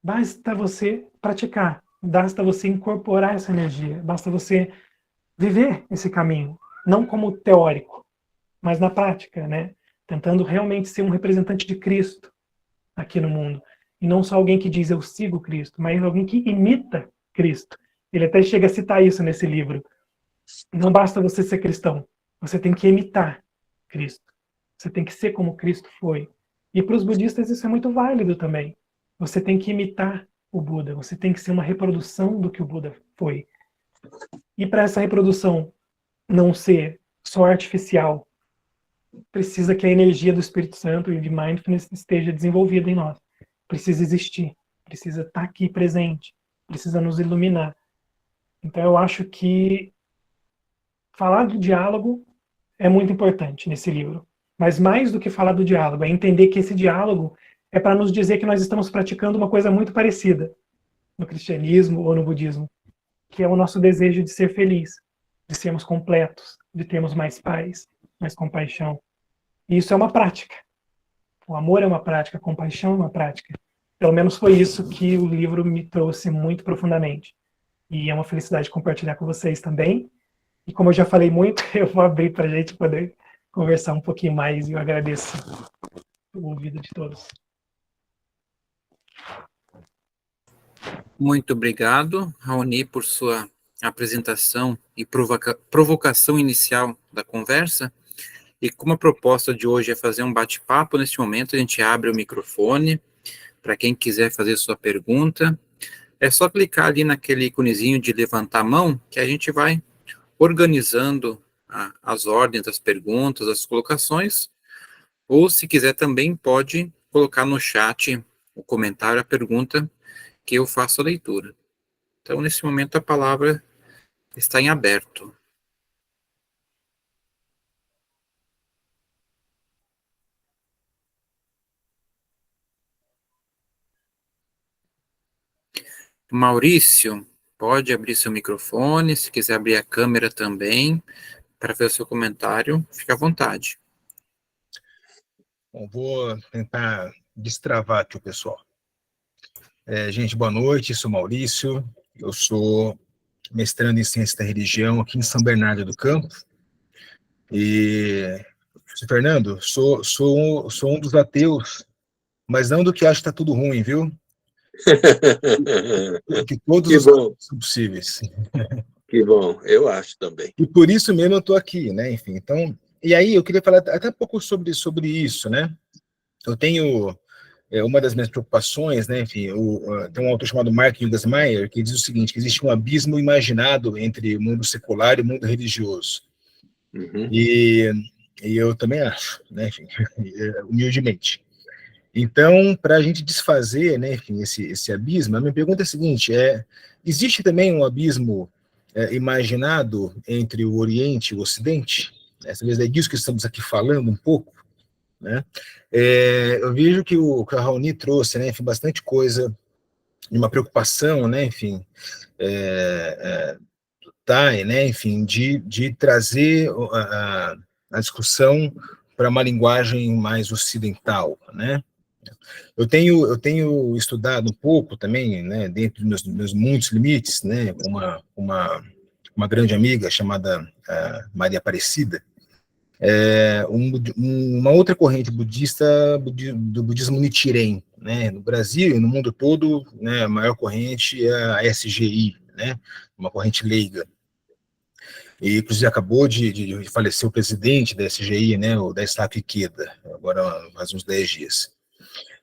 basta você praticar, basta você incorporar essa energia, basta você viver esse caminho, não como teórico, mas na prática, né? Tentando realmente ser um representante de Cristo aqui no mundo. E não só alguém que diz eu sigo Cristo, mas alguém que imita Cristo. Ele até chega a citar isso nesse livro. Não basta você ser cristão, você tem que imitar Cristo. Você tem que ser como Cristo foi. E para os budistas isso é muito válido também. Você tem que imitar o Buda, você tem que ser uma reprodução do que o Buda foi. E para essa reprodução não ser só artificial, precisa que a energia do Espírito Santo e de mindfulness esteja desenvolvida em nós. Precisa existir, precisa estar aqui presente, precisa nos iluminar. Então eu acho que falar do diálogo é muito importante nesse livro. Mas mais do que falar do diálogo, é entender que esse diálogo é para nos dizer que nós estamos praticando uma coisa muito parecida no cristianismo ou no budismo, que é o nosso desejo de ser feliz, de sermos completos, de termos mais paz, mas compaixão. E isso é uma prática. O amor é uma prática, a compaixão é uma prática. Pelo menos foi isso que o livro me trouxe muito profundamente. E é uma felicidade compartilhar com vocês também. E como eu já falei muito, eu vou abrir para a gente poder conversar um pouquinho mais, e eu agradeço o ouvido de todos. Muito obrigado, Raoni, por sua apresentação e provocação inicial da conversa. E como a proposta de hoje é fazer um bate-papo, neste momento a gente abre o microfone para quem quiser fazer sua pergunta. É só clicar ali naquele iconezinho de levantar a mão, que a gente vai organizando as ordens das perguntas, as colocações, ou se quiser também pode colocar no chat o comentário, a pergunta, que eu faço a leitura. Então, nesse momento, a palavra está em aberto. Maurício, pode abrir seu microfone, se quiser abrir a câmera também, para ver o seu comentário, fique à vontade. Bom, vou tentar destravar aqui o pessoal. Gente, boa noite, sou Maurício, eu sou mestrando em Ciência da Religião aqui em São Bernardo do Campo, e, Fernando, sou um dos ateus, mas não do que acha que está tudo ruim, viu? Que todos os casos são possíveis. Que bom, eu acho também. E por isso mesmo eu estou aqui, né? Enfim, então, e aí eu queria falar até um pouco sobre isso, né? Eu tenho uma das minhas preocupações, né? Enfim, tem um autor chamado Mark Jugasmeyer que diz o seguinte: que existe um abismo imaginado entre o mundo secular e o mundo religioso. Uhum. E eu também acho, né? Enfim, humildemente. Então, para a gente desfazer, né, enfim, esse abismo, a minha pergunta é a seguinte: existe também um abismo imaginado entre o Oriente e o Ocidente? Essa vez é disso que estamos aqui falando um pouco, né? Eu vejo que o Raoni trouxe, né, enfim, bastante coisa, de uma preocupação, né, enfim, né, enfim, de trazer a discussão para uma linguagem mais ocidental, né? Eu tenho estudado um pouco também, né, dentro dos meus muitos limites, né, com uma grande amiga chamada Maria Aparecida, uma outra corrente budista, do budismo Nichiren, né, no Brasil e no mundo todo, né, a maior corrente é a SGI, né, uma corrente leiga. E, inclusive, acabou de falecer o presidente da SGI, né, o Daisaku Ikeda, agora faz uns 10 dias.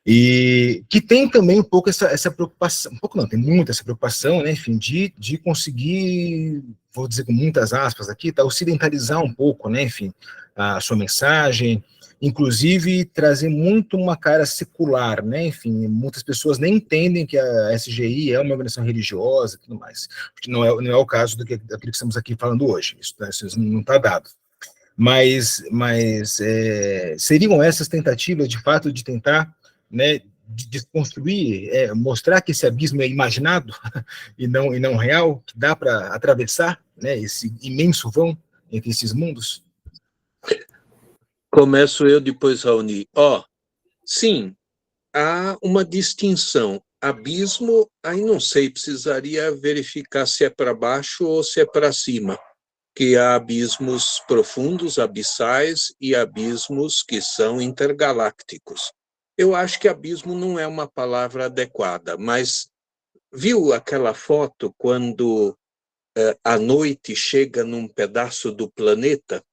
E que tem também um pouco essa preocupação, um pouco não, tem muita essa preocupação, né, enfim, de conseguir, vou dizer com muitas aspas aqui, ocidentalizar um pouco, né, enfim, a sua mensagem, inclusive trazer muito uma cara secular, né, enfim, muitas pessoas nem entendem que a SGI é uma organização religiosa e tudo mais, porque não é o caso daquilo que estamos aqui falando hoje, isso não está dado. Mas seriam essas tentativas, de fato, de tentar, né, de desconstruir, mostrar que esse abismo é imaginado e não real, que dá para atravessar, né, esse imenso vão entre esses mundos? Começo eu, depois Raoni. Sim, há uma distinção. Abismo, aí não sei, precisaria verificar se é para baixo ou se é para cima, que há abismos profundos, abissais, e abismos que são intergalácticos. Eu acho que abismo não é uma palavra adequada, mas viu aquela foto quando a noite chega num pedaço do planeta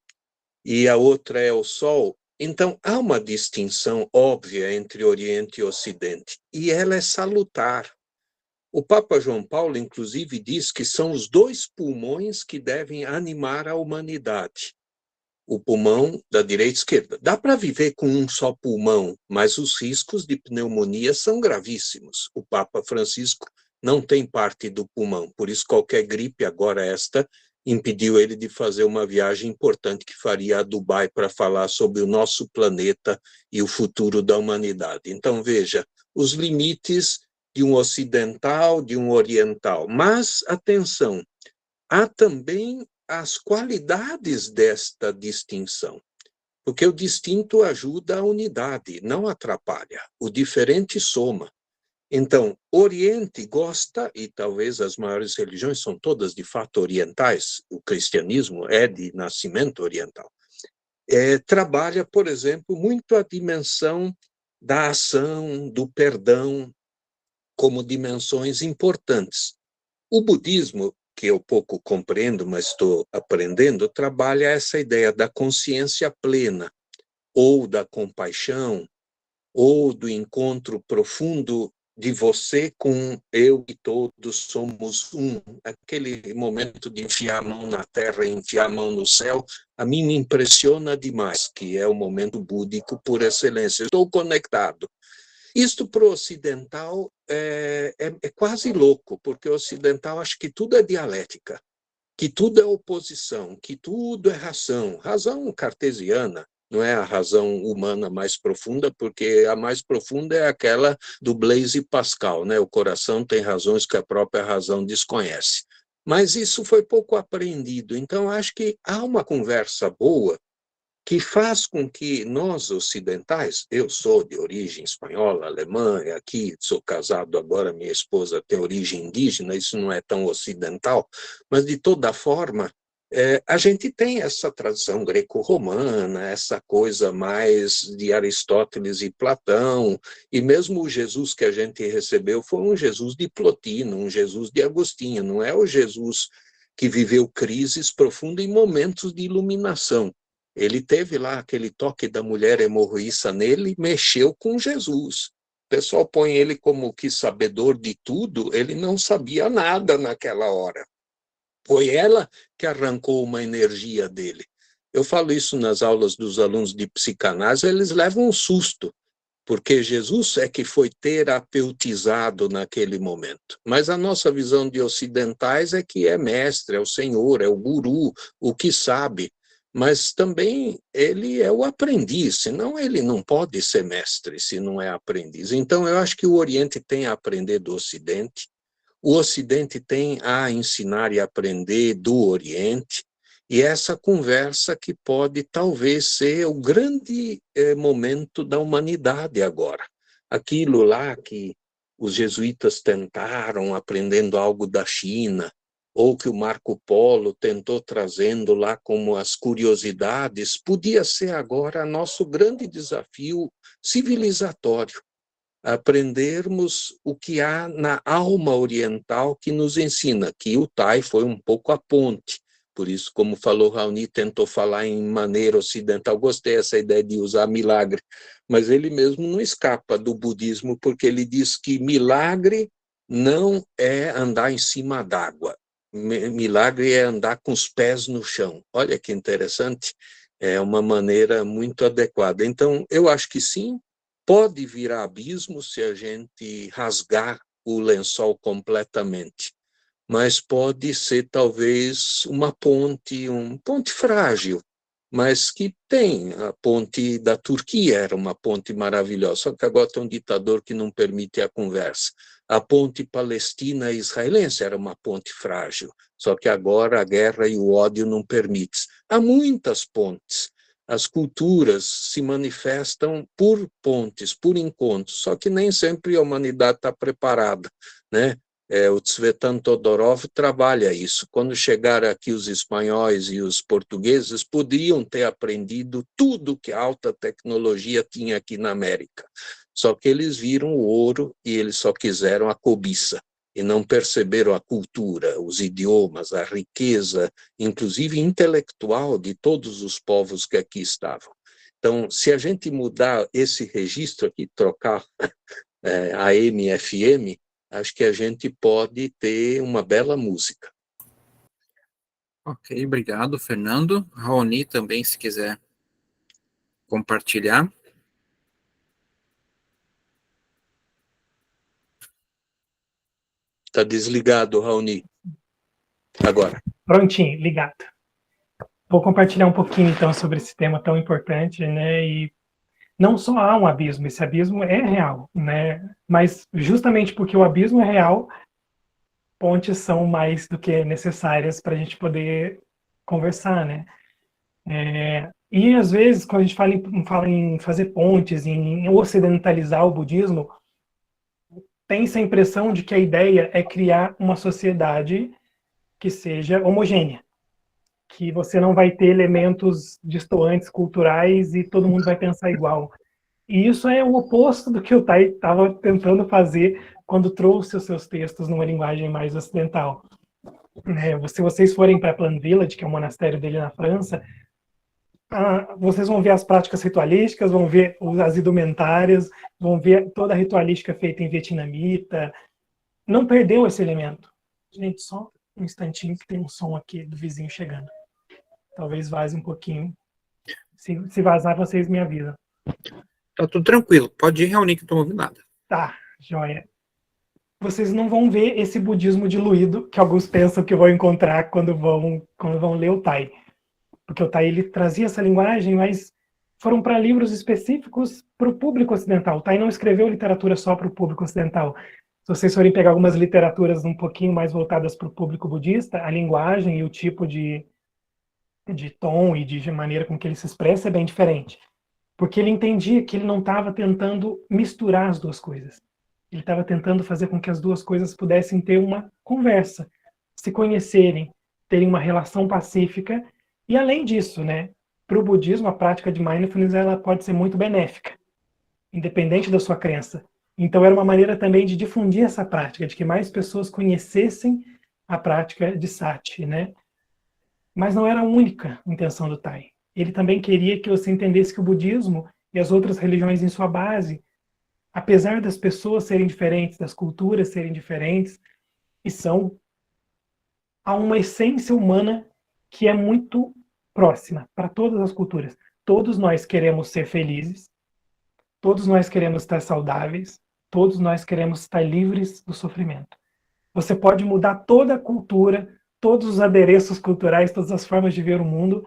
e a outra é o Sol? Então, há uma distinção óbvia entre Oriente e Ocidente, e ela é salutar. O Papa João Paulo, inclusive, diz que são os dois pulmões que devem animar a humanidade. O pulmão da direita e esquerda. Dá para viver com um só pulmão, mas os riscos de pneumonia são gravíssimos. O Papa Francisco não tem parte do pulmão, por isso qualquer gripe, agora esta, impediu ele de fazer uma viagem importante que faria a Dubai para falar sobre o nosso planeta e o futuro da humanidade. Então, veja, os limites de um ocidental, de um oriental. Mas, atenção, há também as qualidades desta distinção. Porque o distinto ajuda a unidade, não atrapalha. O diferente soma. Então, Oriente gosta, e talvez as maiores religiões são todas de fato orientais, o cristianismo é de nascimento oriental, trabalha, por exemplo, muito a dimensão da ação, do perdão, como dimensões importantes. O budismo, que eu pouco compreendo, mas estou aprendendo, trabalha essa ideia da consciência plena, ou da compaixão, ou do encontro profundo de você com eu e todos somos um. Aquele momento de enfiar a mão na terra e enfiar a mão no céu, a mim me impressiona demais, que é o momento búdico por excelência. Estou conectado. Isto para o ocidental é quase louco, porque o ocidental acha que tudo é dialética, que tudo é oposição, que tudo é razão. Razão cartesiana, não é a razão humana mais profunda, porque a mais profunda é aquela do Blaise Pascal, né? O coração tem razões que a própria razão desconhece. Mas isso foi pouco aprendido. Então, acho que há uma conversa boa que faz com que nós ocidentais, eu sou de origem espanhola, alemã, aqui sou casado agora, minha esposa tem origem indígena, isso não é tão ocidental, mas de toda forma, a gente tem essa tradição greco-romana, essa coisa mais de Aristóteles e Platão, e mesmo o Jesus que a gente recebeu foi um Jesus de Plotino, um Jesus de Agostinho, não é o Jesus que viveu crises profundas em momentos de iluminação. Ele teve lá aquele toque da mulher hemorroíça nele e mexeu com Jesus. O pessoal põe ele como que sabedor de tudo, ele não sabia nada naquela hora. Foi ela que arrancou uma energia dele. Eu falo isso nas aulas dos alunos de psicanálise, eles levam um susto, porque Jesus é que foi terapeutizado naquele momento. Mas a nossa visão de ocidentais é que é mestre, é o senhor, é o guru, o que sabe. Mas também ele é o aprendiz, senão ele não pode ser mestre se não é aprendiz. Então, eu acho que o Oriente tem a aprender do Ocidente, o Ocidente tem a ensinar e aprender do Oriente, e essa conversa que pode talvez ser o grande momento da humanidade agora. Aquilo lá que os jesuítas tentaram, aprendendo algo da China, ou que o Marco Polo tentou trazendo lá como as curiosidades, podia ser agora nosso grande desafio civilizatório, aprendermos o que há na alma oriental que nos ensina, que o Tai foi um pouco a ponte. Por isso, como falou Raoni, tentou falar em maneira ocidental. Gostei dessa ideia de usar milagre, mas ele mesmo não escapa do budismo, porque ele diz que milagre não é andar em cima d'água. Milagre é andar com os pés no chão. Olha que interessante, é uma maneira muito adequada. Então, eu acho que sim, pode virar abismo se a gente rasgar o lençol completamente, mas pode ser talvez uma ponte frágil, mas que tem. A ponte da Turquia era uma ponte maravilhosa, só que agora tem um ditador que não permite a conversa. A ponte palestina-israelense era uma ponte frágil, só que agora a guerra e o ódio não permitem. Há muitas pontes. As culturas se manifestam por pontes, por encontros, só que nem sempre a humanidade está preparada, né? O Tsvetan Todorov trabalha isso. Quando chegaram aqui os espanhóis e os portugueses, podiam ter aprendido tudo que a alta tecnologia tinha aqui na América. Só que eles viram o ouro e eles só quiseram a cobiça e não perceberam a cultura, os idiomas, a riqueza, inclusive intelectual, de todos os povos que aqui estavam. Então, se a gente mudar esse registro aqui, trocar AM e FM, acho que a gente pode ter uma bela música. Ok, obrigado, Fernando. Raoni também, se quiser compartilhar. Está desligado, Raoni. Agora. Prontinho, ligado. Vou compartilhar um pouquinho, então, sobre esse tema tão importante, né? E não só há um abismo, esse abismo é real, né? Mas justamente porque o abismo é real, pontes são mais do que necessárias para a gente poder conversar, né? E, às vezes, quando a gente fala em fazer pontes, em ocidentalizar o budismo, tem-se a impressão de que a ideia é criar uma sociedade que seja homogênea, que você não vai ter elementos distoantes culturais e todo mundo vai pensar igual. E isso é o oposto do que o Tai estava tentando fazer quando trouxe os seus textos numa linguagem mais ocidental. Se vocês forem para Plan Village, que é o monastério dele na França, vocês vão ver as práticas ritualísticas, vão ver as indumentárias, vão ver toda a ritualística feita em vietnamita. Não perdeu esse elemento. Gente, só um instantinho que tem um som aqui do vizinho chegando. Talvez vaze um pouquinho. Se vazar, vocês me avisam. Tá tudo tranquilo. Pode ir reunir que eu não tô ouvindo nada. Tá, joia. Vocês não vão ver esse budismo diluído que alguns pensam que vão encontrar quando vão ler o Tai. Porque o Tai, ele trazia essa linguagem, mas foram para livros específicos para o público ocidental. O Tai não escreveu literatura só para o público ocidental. Se vocês forem pegar algumas literaturas um pouquinho mais voltadas para o público budista, a linguagem e o tipo de tom e de maneira com que ele se expressa é bem diferente. Porque ele entendia que ele não estava tentando misturar as duas coisas. Ele estava tentando fazer com que as duas coisas pudessem ter uma conversa, se conhecerem, terem uma relação pacífica. E além disso, para o budismo, a prática de mindfulness ela pode ser muito benéfica, independente da sua crença. Então era uma maneira também de difundir essa prática, de que mais pessoas conhecessem a prática de sati, Mas não era a única intenção do Tai. Ele também queria que você entendesse que o budismo e as outras religiões em sua base, apesar das pessoas serem diferentes, das culturas serem diferentes, há uma essência humana que é muito próxima para todas as culturas. Todos nós queremos ser felizes, todos nós queremos estar saudáveis, todos nós queremos estar livres do sofrimento. Você pode mudar toda a cultura, todos os adereços culturais, todas as formas de ver o mundo,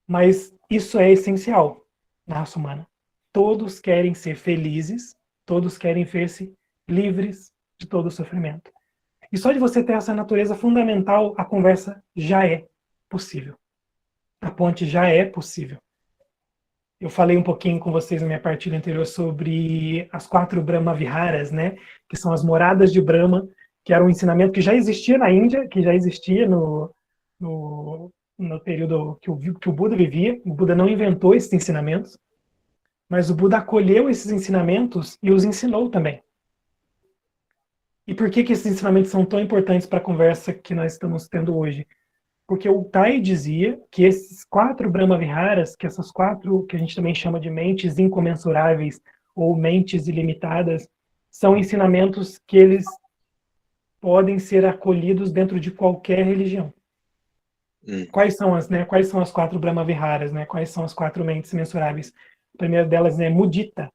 mas isso é essencial na raça humana. Todos querem ser felizes, todos querem ver-se livres de todo o sofrimento. E só de você ter essa natureza fundamental, a conversa já é possível. A ponte já é possível. Eu falei um pouquinho com vocês na minha partilha anterior sobre as 4 Brahma Viharas, que são as moradas de Brahma, que era um ensinamento que já existia na Índia, que já existia no período que o Buda vivia. O Buda não inventou esses ensinamentos, mas o Buda acolheu esses ensinamentos e os ensinou também. E por que esses ensinamentos são tão importantes para a conversa que nós estamos tendo hoje? Porque o Tai dizia que esses 4 Brahma Viharas, que essas 4 que a gente também chama de mentes incomensuráveis ou mentes ilimitadas, são ensinamentos que eles podem ser acolhidos dentro de qualquer religião. Quais são as 4 Brahma Viharas, Quais são as 4 mentes mensuráveis? A primeira delas é Mudita.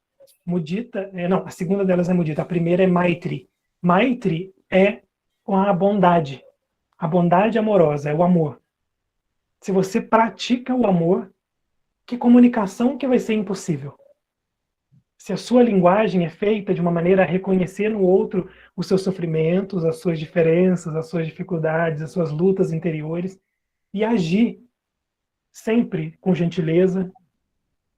A segunda delas é Mudita. A primeira é Maitri. Maitri é a bondade amorosa, é o amor. Se você pratica o amor, que comunicação que vai ser impossível? Se a sua linguagem é feita de uma maneira a reconhecer no outro os seus sofrimentos, as suas diferenças, as suas dificuldades, as suas lutas interiores, e agir sempre com gentileza,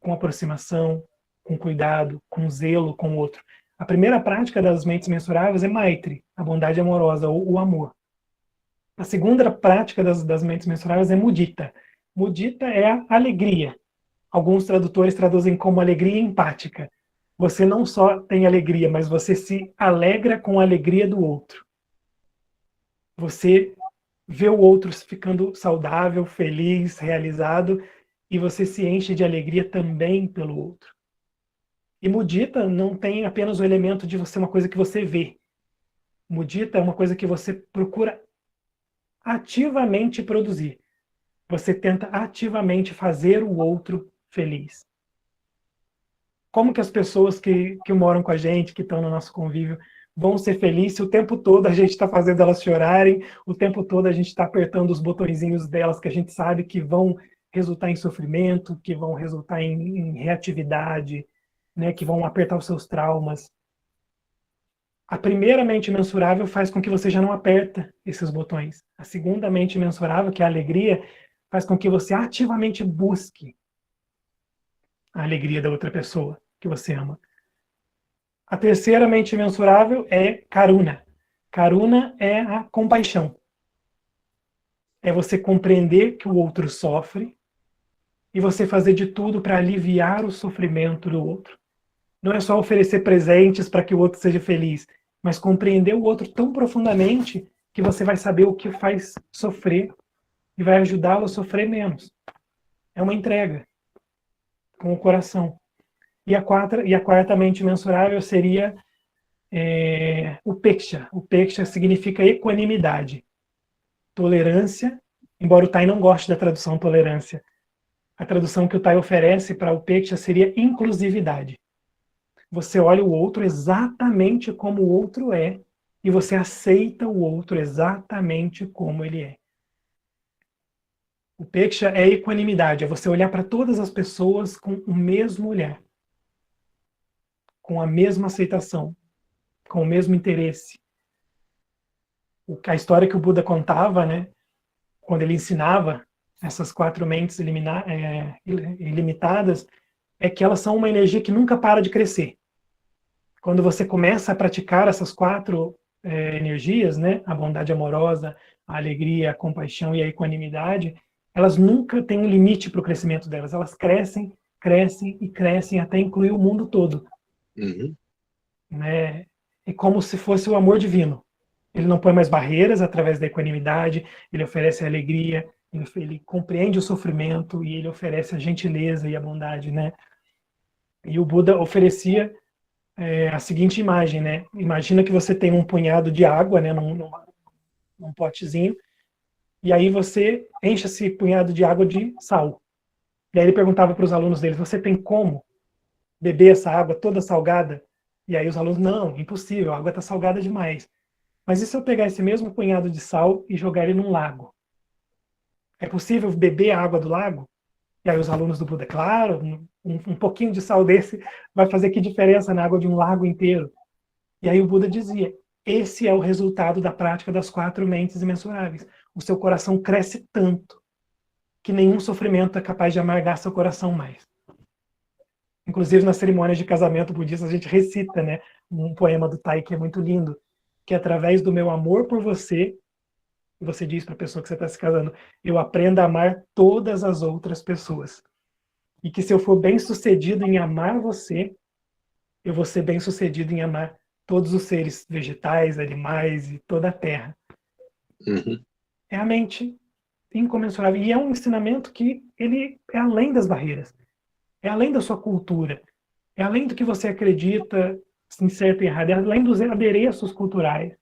com aproximação, com cuidado, com zelo com o outro. A primeira prática das mentes mensuráveis é Maitri, a bondade amorosa, ou o amor. A segunda prática das mentes mensuráveis é Mudita. Mudita é a alegria. Alguns tradutores traduzem como alegria empática. Você não só tem alegria, mas você se alegra com a alegria do outro. Você vê o outro ficando saudável, feliz, realizado, e você se enche de alegria também pelo outro. E Mudita não tem apenas o elemento de você uma coisa que você vê. Mudita é uma coisa que você procura ativamente produzir. Você tenta ativamente fazer o outro feliz. Como que as pessoas que moram com a gente, que estão no nosso convívio, vão ser felizes se o tempo todo a gente está fazendo elas chorarem, o tempo todo a gente está apertando os botõezinhos delas que a gente sabe que vão resultar em sofrimento, que vão resultar em reatividade, que vão apertar os seus traumas. A primeira mente mensurável faz com que você já não aperta esses botões. A segunda mente mensurável, que é a alegria, faz com que você ativamente busque a alegria da outra pessoa que você ama. A terceira mente imensurável é Karuna. Karuna é a compaixão. É você compreender que o outro sofre e você fazer de tudo para aliviar o sofrimento do outro. Não é só oferecer presentes para que o outro seja feliz, mas compreender o outro tão profundamente que você vai saber o que faz sofrer e vai ajudá-lo a sofrer menos. É uma entrega com o coração. E a quarta mente mensurável seria o Peksha. O Peksha significa equanimidade, tolerância, embora o Tai não goste da tradução tolerância. A tradução que o Tai oferece para o Peksha seria inclusividade. Você olha o outro exatamente como o outro é e você aceita o outro exatamente como ele é. O Peksha é equanimidade, é você olhar para todas as pessoas com o mesmo olhar, com a mesma aceitação, com o mesmo interesse. A história que o Buda contava, né, quando ele ensinava essas 4 mentes ilimitadas, é que elas são uma energia que nunca para de crescer. Quando você começa a praticar essas 4 energias, né, a bondade amorosa, a alegria, a compaixão e a equanimidade, elas nunca têm um limite para o crescimento delas. Elas crescem, crescem e crescem até incluir o mundo todo. Uhum. Né? É como se fosse o amor divino. Ele não põe mais barreiras através da equanimidade, ele oferece a alegria, ele compreende o sofrimento e ele oferece a gentileza e a bondade, né? E o Buda oferecia a seguinte imagem, né? Imagina que você tem um punhado de água, né, num potezinho, e aí você enche esse punhado de água de sal. E aí ele perguntava para os alunos dele: você tem como beber essa água toda salgada? E aí os alunos: não, impossível, a água está salgada demais. Mas e se eu pegar esse mesmo punhado de sal e jogar ele num lago? É possível beber a água do lago? E aí os alunos do Buda: claro, um pouquinho de sal desse vai fazer que diferença na água de um lago inteiro? E aí o Buda dizia: esse é o resultado da prática das 4 mentes imensuráveis. O seu coração cresce tanto que nenhum sofrimento é capaz de amargar seu coração mais. Inclusive, nas cerimônias de casamento budista, a gente recita, né, um poema do Tai que é muito lindo, que através do meu amor por você, você diz para a pessoa que você está se casando: eu aprendo a amar todas as outras pessoas. E que se eu for bem-sucedido em amar você, eu vou ser bem-sucedido em amar todos os seres vegetais, animais e toda a terra. Uhum. É a mente incomensurável. E é um ensinamento que ele é além das barreiras. É além da sua cultura. É além do que você acredita em certo e errado. É além dos adereços culturais.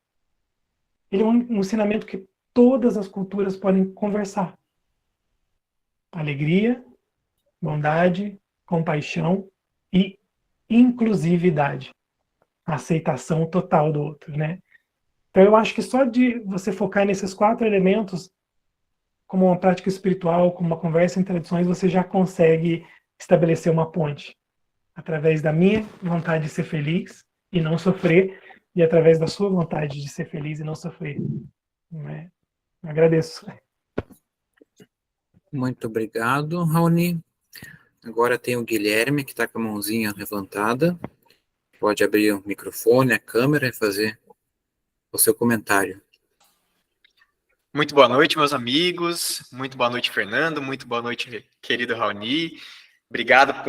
Ele é um ensinamento que todas as culturas podem conversar. Alegria, bondade, compaixão e inclusividade. A aceitação total do outro, né? Então eu acho que só de você focar nesses 4 elementos, como uma prática espiritual, como uma conversa em tradições, você já consegue estabelecer uma ponte. Através da minha vontade de ser feliz e não sofrer, e através da sua vontade de ser feliz e não sofrer. Né? Agradeço. Muito obrigado, Raoni. Agora tem o Guilherme, que está com a mãozinha levantada. Pode abrir o microfone, a câmera e fazer o seu comentário. Muito boa noite, meus amigos. Muito boa noite, Fernando. Muito boa noite, querido Raoni. Obrigado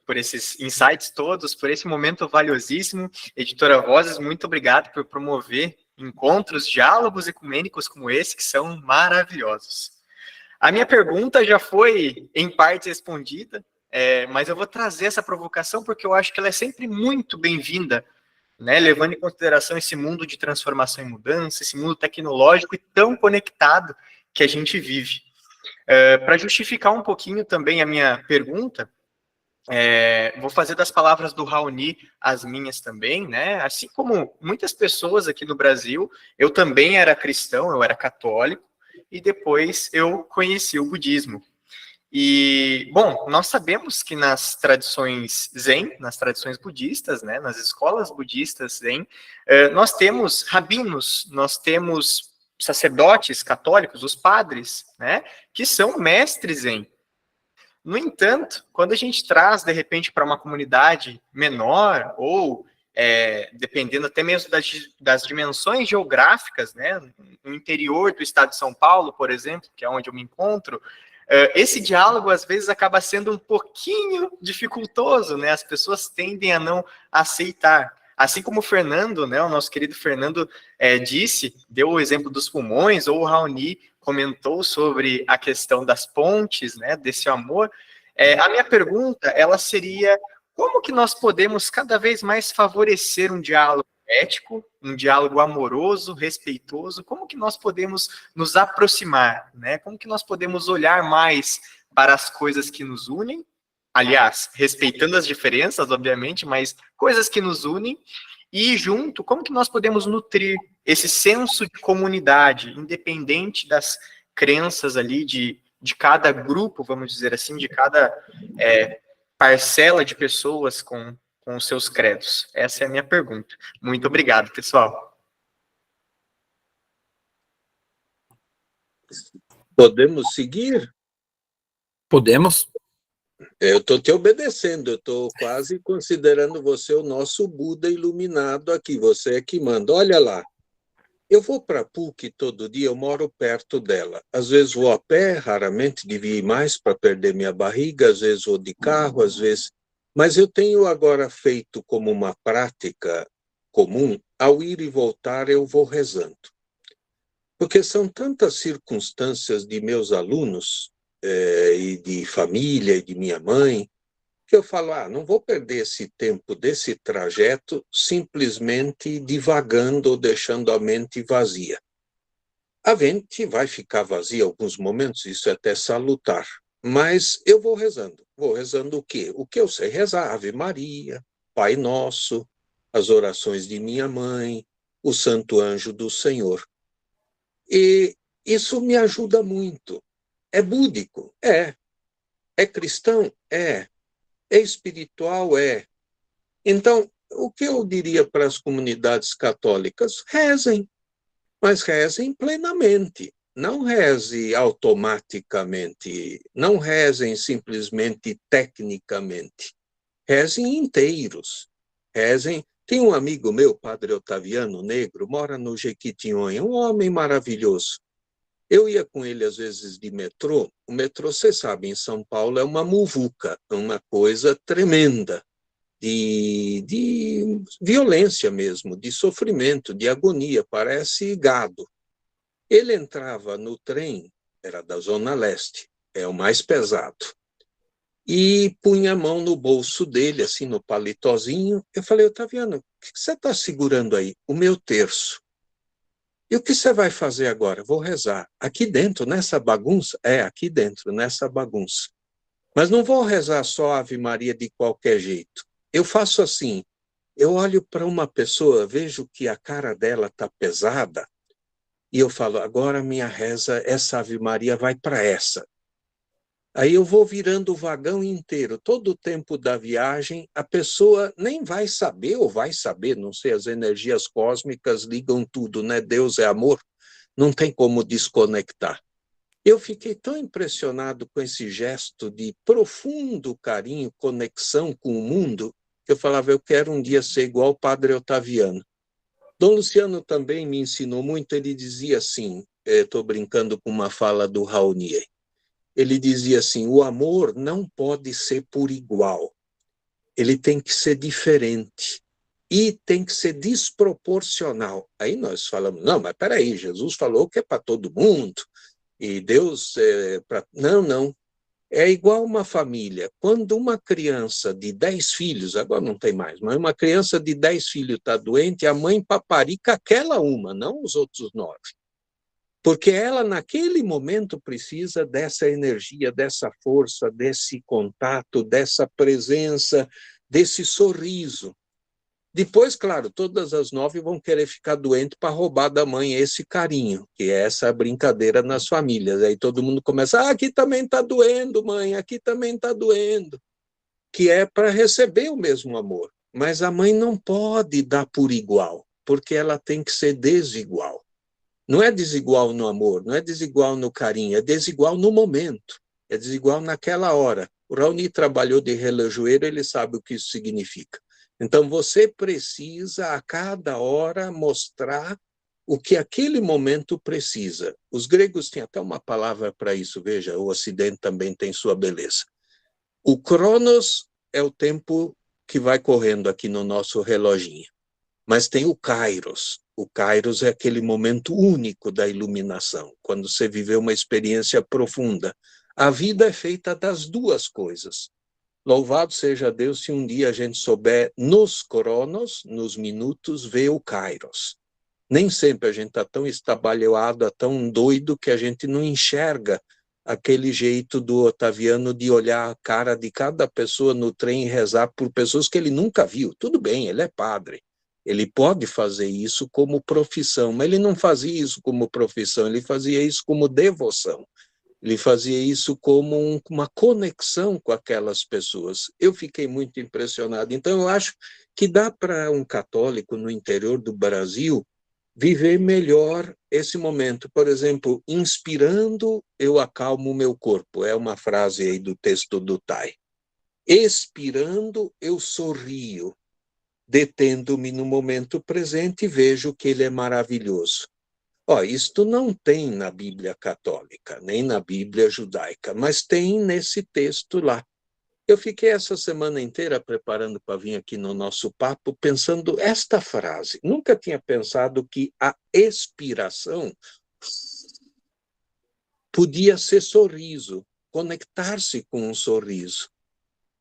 por esses insights todos, por esse momento valiosíssimo. Editora Vozes, muito obrigado por promover encontros, diálogos ecumênicos como esse, que são maravilhosos. A minha pergunta já foi, em parte, respondida, mas eu vou trazer essa provocação porque eu acho que ela é sempre muito bem-vinda, né, levando em consideração esse mundo de transformação e mudança, esse mundo tecnológico e tão conectado que a gente vive. Para justificar um pouquinho também a minha pergunta, vou fazer das palavras do Raoni as minhas também, né? Assim como muitas pessoas aqui no Brasil, eu também era cristão, eu era católico, e depois eu conheci o budismo. E, bom, nós sabemos que nas tradições Zen, nas tradições budistas, né, nas escolas budistas Zen, nós temos rabinos, nós temos sacerdotes católicos, os padres, né, que são mestres Zen. No entanto, quando a gente traz, de repente, para uma comunidade menor, ou dependendo até mesmo das dimensões geográficas, né, no interior do estado de São Paulo, por exemplo, que é onde eu me encontro, esse diálogo, às vezes, acaba sendo um pouquinho dificultoso, né? As pessoas tendem a não aceitar. Assim como o Fernando, né, o nosso querido Fernando deu o exemplo dos pulmões, ou o Raoni comentou sobre a questão das pontes, né, desse amor, a minha pergunta, ela seria, como que nós podemos cada vez mais favorecer um diálogo ético, um diálogo amoroso, respeitoso? Como que nós podemos nos aproximar, né? Como que nós podemos olhar mais para as coisas que nos unem? Aliás, respeitando as diferenças, obviamente, mas coisas que nos unem. E junto, como que nós podemos nutrir esse senso de comunidade, independente das crenças ali de cada grupo, vamos dizer assim, de cada parcela de pessoas com os seus credos? Essa é a minha pergunta. Muito obrigado, pessoal. Podemos seguir? Podemos? Eu estou te obedecendo, eu estou quase considerando você o nosso Buda iluminado aqui, você é que manda. Olha lá, eu vou para a PUC todo dia, eu moro perto dela. Às vezes vou a pé, raramente devia ir mais para perder minha barriga, às vezes vou de carro, às vezes... Mas eu tenho agora feito como uma prática comum, ao ir e voltar eu vou rezando. Porque são tantas circunstâncias de meus alunos, e de família, e de minha mãe, que eu falo, não vou perder esse tempo desse trajeto simplesmente divagando ou deixando a mente vazia. A mente vai ficar vazia em alguns momentos, isso é até salutar, mas eu vou rezando. Vou rezando o quê? O que eu sei rezar, Ave Maria, Pai Nosso, as orações de minha mãe, o Santo Anjo do Senhor. E isso me ajuda muito. É búdico? É. É cristão? É. É espiritual? É. Então, o que eu diria para as comunidades católicas? Rezem, mas rezem plenamente. Não reze automaticamente, não rezem simplesmente tecnicamente. Rezem inteiros. Rezem. Tem um amigo meu, Padre Otaviano Negro, mora no Jequitinhonha, um homem maravilhoso. Eu ia com ele, às vezes, de metrô. O metrô, você sabe, em São Paulo é uma muvuca, uma coisa tremenda, de violência mesmo, de sofrimento, de agonia, parece gado. Ele entrava no trem, era da Zona Leste, é o mais pesado, e punha a mão no bolso dele, assim, no palitozinho. Eu falei, Otaviano, o que você está segurando aí? O meu terço. E o que você vai fazer agora? Vou rezar. Aqui dentro, nessa bagunça? Aqui dentro, nessa bagunça. Mas não vou rezar só Ave Maria de qualquer jeito. Eu faço assim, eu olho para uma pessoa, vejo que a cara dela está pesada, e eu falo, agora minha reza, essa Ave Maria vai para essa. Aí eu vou virando o vagão inteiro. Todo o tempo da viagem, a pessoa nem vai saber, ou vai saber, não sei, as energias cósmicas ligam tudo, né? Deus é amor, não tem como desconectar. Eu fiquei tão impressionado com esse gesto de profundo carinho, conexão com o mundo, que eu falava, eu quero um dia ser igual o Padre Otaviano. Dom Luciano também me ensinou muito, ele dizia assim, estou brincando com uma fala do Raoni, ele dizia assim, o amor não pode ser por igual, ele tem que ser diferente e tem que ser desproporcional. Aí nós falamos, não, mas peraí, Jesus falou que é para todo mundo, e Deus é para... Não, é igual uma família. Quando uma criança de 10 filhos, agora não tem mais, mas uma criança de 10 filhos está doente, a mãe paparica aquela uma, não os outros 9. Porque ela, naquele momento, precisa dessa energia, dessa força, desse contato, dessa presença, desse sorriso. Depois, claro, todas as 9 vão querer ficar doentes para roubar da mãe esse carinho, que é essa brincadeira nas famílias. Aí todo mundo começa, aqui também está doendo, mãe, aqui também está doendo. Que é para receber o mesmo amor. Mas a mãe não pode dar por igual, porque ela tem que ser desigual. Não é desigual no amor, não é desigual no carinho, é desigual no momento, é desigual naquela hora. O Raoni trabalhou de relojoeiro, ele sabe o que isso significa. Então, você precisa, a cada hora, mostrar o que aquele momento precisa. Os gregos têm até uma palavra para isso, veja, o Ocidente também tem sua beleza. O Cronos é o tempo que vai correndo aqui no nosso reloginho, mas tem o Kairos. O Kairos é aquele momento único da iluminação, quando você viveu uma experiência profunda. A vida é feita das duas coisas. Louvado seja Deus se um dia a gente souber, nos cronos, nos minutos, ver o Kairos. Nem sempre a gente está tão estabalhoado, tão doido, que a gente não enxerga aquele jeito do Otaviano de olhar a cara de cada pessoa no trem e rezar por pessoas que ele nunca viu. Tudo bem, ele é padre. Ele pode fazer isso como profissão, mas ele não fazia isso como profissão, ele fazia isso como devoção. Ele fazia isso como uma conexão com aquelas pessoas. Eu fiquei muito impressionado. Então, eu acho que dá para um católico no interior do Brasil viver melhor esse momento. Por exemplo, inspirando, eu acalmo o meu corpo. É uma frase aí do texto do Tai. Expirando, eu sorrio. Detendo-me no momento presente e vejo que ele é maravilhoso. Isto não tem na Bíblia católica, nem na Bíblia judaica, mas tem nesse texto lá. Eu fiquei essa semana inteira preparando para vir aqui no nosso papo, pensando esta frase. Nunca tinha pensado que a expiração podia ser sorriso, conectar-se com um sorriso.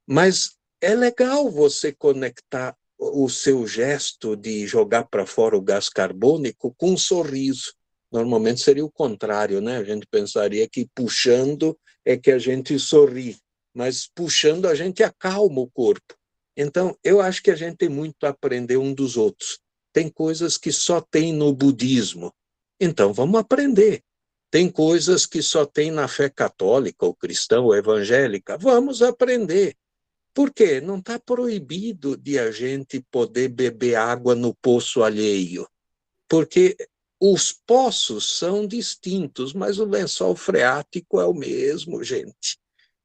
Mas é legal você conectar o seu gesto de jogar para fora o gás carbônico com um sorriso. Normalmente seria o contrário, né? A gente pensaria que puxando é que a gente sorri, mas puxando a gente acalma o corpo. Então, eu acho que a gente tem muito a aprender um dos outros. Tem coisas que só tem no budismo. Então, vamos aprender. Tem coisas que só tem na fé católica, ou cristã, ou evangélica. Vamos aprender. Por quê? Não está proibido de a gente poder beber água no poço alheio, porque os poços são distintos, mas o lençol freático é o mesmo, gente.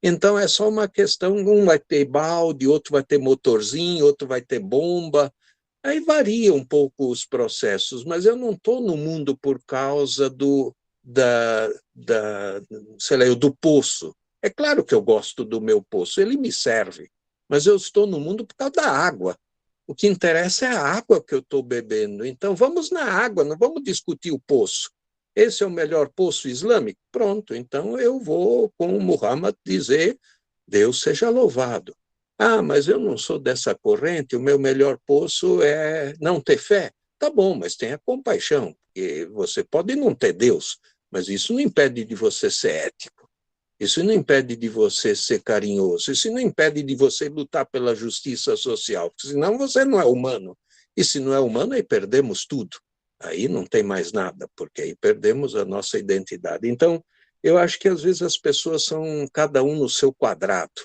Então é só uma questão, um vai ter balde, outro vai ter motorzinho, outro vai ter bomba, aí varia um pouco os processos, mas eu não estou no mundo por causa do poço. É claro que eu gosto do meu poço, ele me serve, mas eu estou no mundo por causa da água. O que interessa é a água que eu estou bebendo. Então, vamos na água, não vamos discutir o poço. Esse é o melhor poço islâmico? Pronto, então eu vou, com o Muhammad, dizer Deus seja louvado. Ah, mas eu não sou dessa corrente, o meu melhor poço é não ter fé. Tá bom, mas tenha compaixão. E você pode não ter Deus, mas isso não impede de você ser ético. Isso não impede de você ser carinhoso, isso não impede de você lutar pela justiça social, porque senão você não é humano. E se não é humano, aí perdemos tudo. Aí não tem mais nada, porque aí perdemos a nossa identidade. Então, eu acho que às vezes as pessoas são cada um no seu quadrado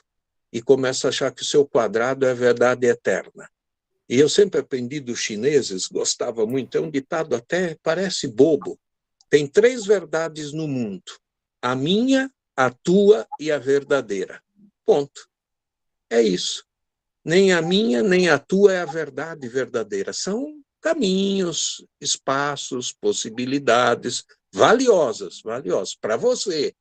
e começam a achar que o seu quadrado é a verdade eterna. E eu sempre aprendi dos chineses, gostava muito, é um ditado até parece bobo. Tem 3 verdades no mundo: a minha, a tua e a verdadeira. Ponto. É isso. Nem a minha, nem a tua é a verdade verdadeira. São caminhos, espaços, possibilidades valiosas para você,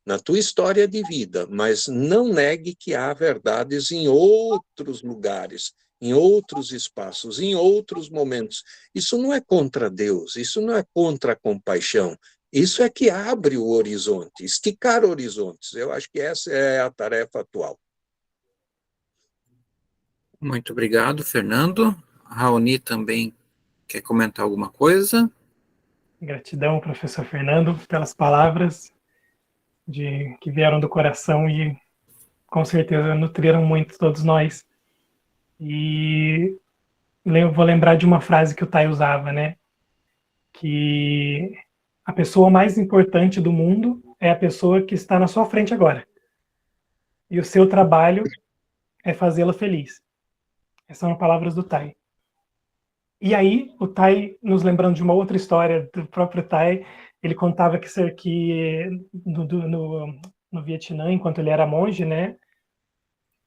na tua história de vida, mas não negue que há verdades em outros lugares, em outros espaços, em outros momentos. Isso não é contra Deus, isso não é contra a compaixão. Isso é que abre o horizonte, esticar horizontes. Eu acho que essa é a tarefa atual. Muito obrigado, Fernando. Raoni também quer comentar alguma coisa? Gratidão, professor Fernando, pelas palavras que vieram do coração e com certeza nutriram muito todos nós. E vou lembrar de uma frase que o Tai usava, né? Que a pessoa mais importante do mundo é a pessoa que está na sua frente agora. E o seu trabalho é fazê-la feliz. Essas são as palavras do Tai. E aí, o Tai, nos lembrando de uma outra história do próprio Tai, ele contava que no Vietnã, enquanto ele era monge, né,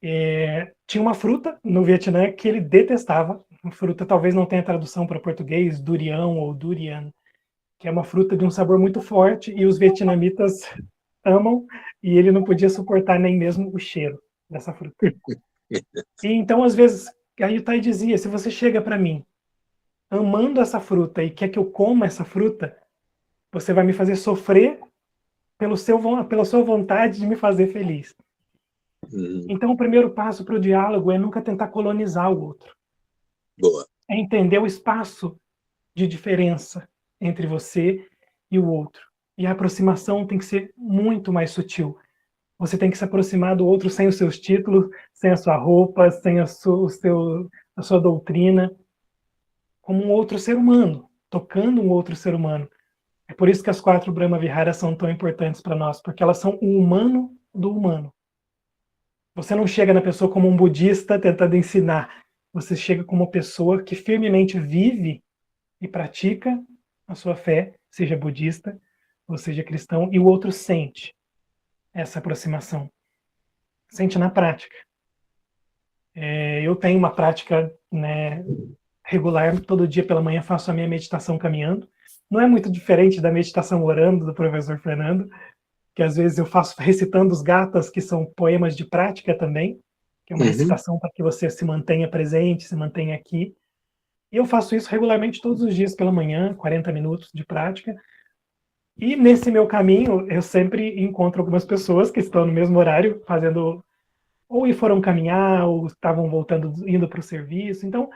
Tinha uma fruta no Vietnã que ele detestava. Uma fruta talvez não tenha tradução para português, durian ou durian, que é uma fruta de um sabor muito forte e os vietnamitas amam, e ele não podia suportar nem mesmo o cheiro dessa fruta. E então, às vezes, aí o Tai dizia, se você chega para mim amando essa fruta e quer que eu coma essa fruta, você vai me fazer sofrer pela sua vontade de me fazer feliz. Então, o primeiro passo para o diálogo é nunca tentar colonizar o outro. Boa. É entender o espaço de diferença entre você e o outro. E a aproximação tem que ser muito mais sutil. Você tem que se aproximar do outro sem os seus títulos, sem a sua roupa, sem a sua doutrina, como um outro ser humano, tocando um outro ser humano. É por isso que as 4 Brahma Viharas são tão importantes para nós, porque elas são o humano do humano. Você não chega na pessoa como um budista tentando ensinar. Você chega como uma pessoa que firmemente vive e pratica a sua fé, seja budista ou seja cristão, e o outro sente essa aproximação. Sente na prática. Eu tenho uma prática, né, regular, todo dia pela manhã faço a minha meditação caminhando. Não é muito diferente da meditação orando do professor Fernando, que às vezes eu faço recitando os gatas, que são poemas de prática também, que é uma recitação para que você se mantenha presente, se mantenha aqui. E eu faço isso regularmente todos os dias pela manhã, 40 minutos de prática. E nesse meu caminho, eu sempre encontro algumas pessoas que estão no mesmo horário, fazendo, ou foram caminhar, ou estavam voltando, indo para o serviço. Então,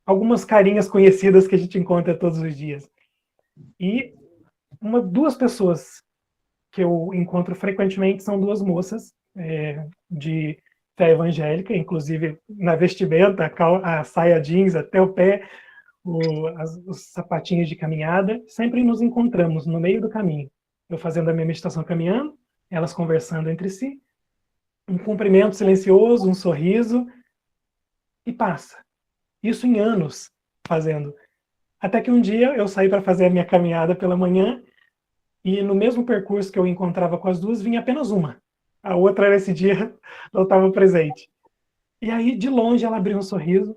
algumas carinhas conhecidas que a gente encontra todos os dias. E 2 pessoas que eu encontro frequentemente são 2 moças de fé evangélica, inclusive na vestimenta, a saia jeans até o pé, os sapatinhos de caminhada. Sempre nos encontramos no meio do caminho. Eu fazendo a minha meditação caminhando, elas conversando entre si, um cumprimento silencioso, um sorriso, e passa. Isso em anos fazendo. Até que um dia eu saí para fazer a minha caminhada pela manhã e no mesmo percurso que eu encontrava com as 2, vinha apenas uma. A outra, nesse dia, não estava presente. E aí, de longe, ela abriu um sorriso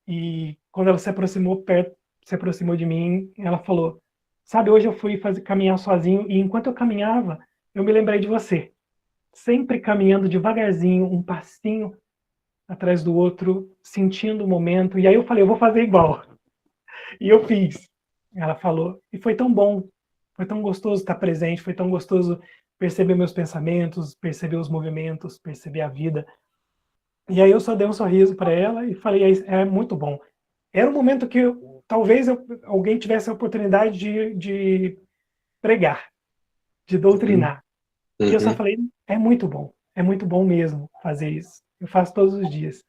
e quando ela se aproximou de mim, ela falou, sabe, hoje eu fui caminhar sozinho e enquanto eu caminhava, eu me lembrei de você. Sempre caminhando devagarzinho, um passinho atrás do outro, sentindo o momento. E aí eu falei, eu vou fazer igual. E eu fiz. Ela falou, e foi tão bom, foi tão gostoso estar presente, foi tão gostoso perceber meus pensamentos, perceber os movimentos, perceber a vida. E aí eu só dei um sorriso para ela e falei, é muito bom. Era um momento que talvez alguém tivesse a oportunidade de pregar, de doutrinar. E eu só falei, é muito bom mesmo fazer isso. Eu faço todos os dias.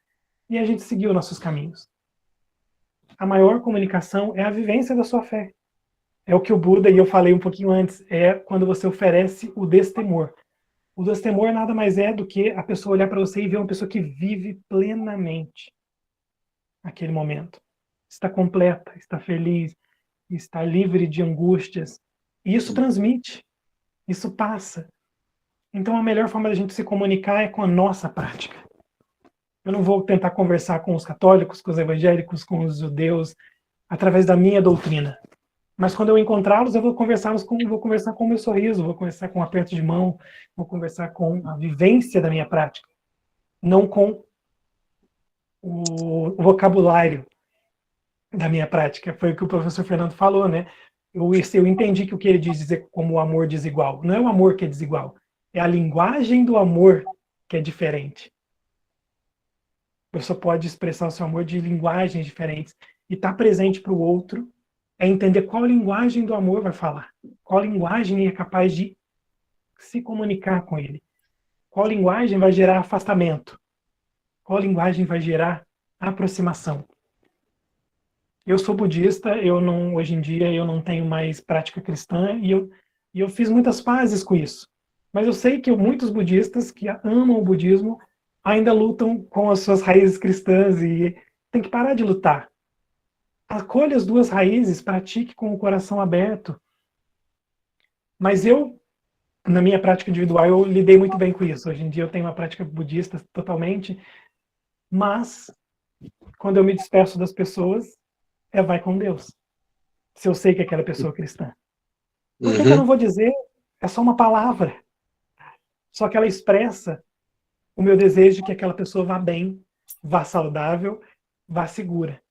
E a gente seguiu nossos caminhos. A maior comunicação é a vivência da sua fé. É o que o Buda, e eu falei um pouquinho antes, é quando você oferece o destemor. O destemor nada mais é do que a pessoa olhar para você e ver uma pessoa que vive plenamente aquele momento. Está completa, está feliz, está livre de angústias. E isso transmite, isso passa. Então a melhor forma da gente se comunicar é com a nossa prática. Eu não vou tentar conversar com os católicos, com os evangélicos, com os judeus, através da minha doutrina. Mas quando eu encontrá-los, eu vou conversar com o meu sorriso, vou conversar com um aperto de mão, vou conversar com a vivência da minha prática, não com o vocabulário da minha prática. Foi o que o professor Fernando falou, né? Eu entendi que o que ele diz dizer como o amor desigual, não é o amor que é desigual, é a linguagem do amor que é diferente. A pessoa pode expressar o seu amor de linguagens diferentes e estar presente para o outro é entender qual linguagem do amor vai falar, qual linguagem é capaz de se comunicar com ele, qual linguagem vai gerar afastamento, qual linguagem vai gerar aproximação. Eu sou budista, hoje em dia eu não tenho mais prática cristã e eu fiz muitas pazes com isso. Mas eu sei que muitos budistas que amam o budismo ainda lutam com as suas raízes cristãs e tem que parar de lutar. Acolha as 2 raízes, pratique com o coração aberto. Mas eu na minha prática individual, eu lidei muito bem com isso. Hoje em dia eu tenho uma prática budista totalmente, mas quando eu me despeço das pessoas, vai com Deus. Se eu sei que aquela pessoa é cristã. Por que eu não vou dizer? É só uma palavra. Só que ela expressa o meu desejo de que aquela pessoa vá bem, vá saudável, vá segura.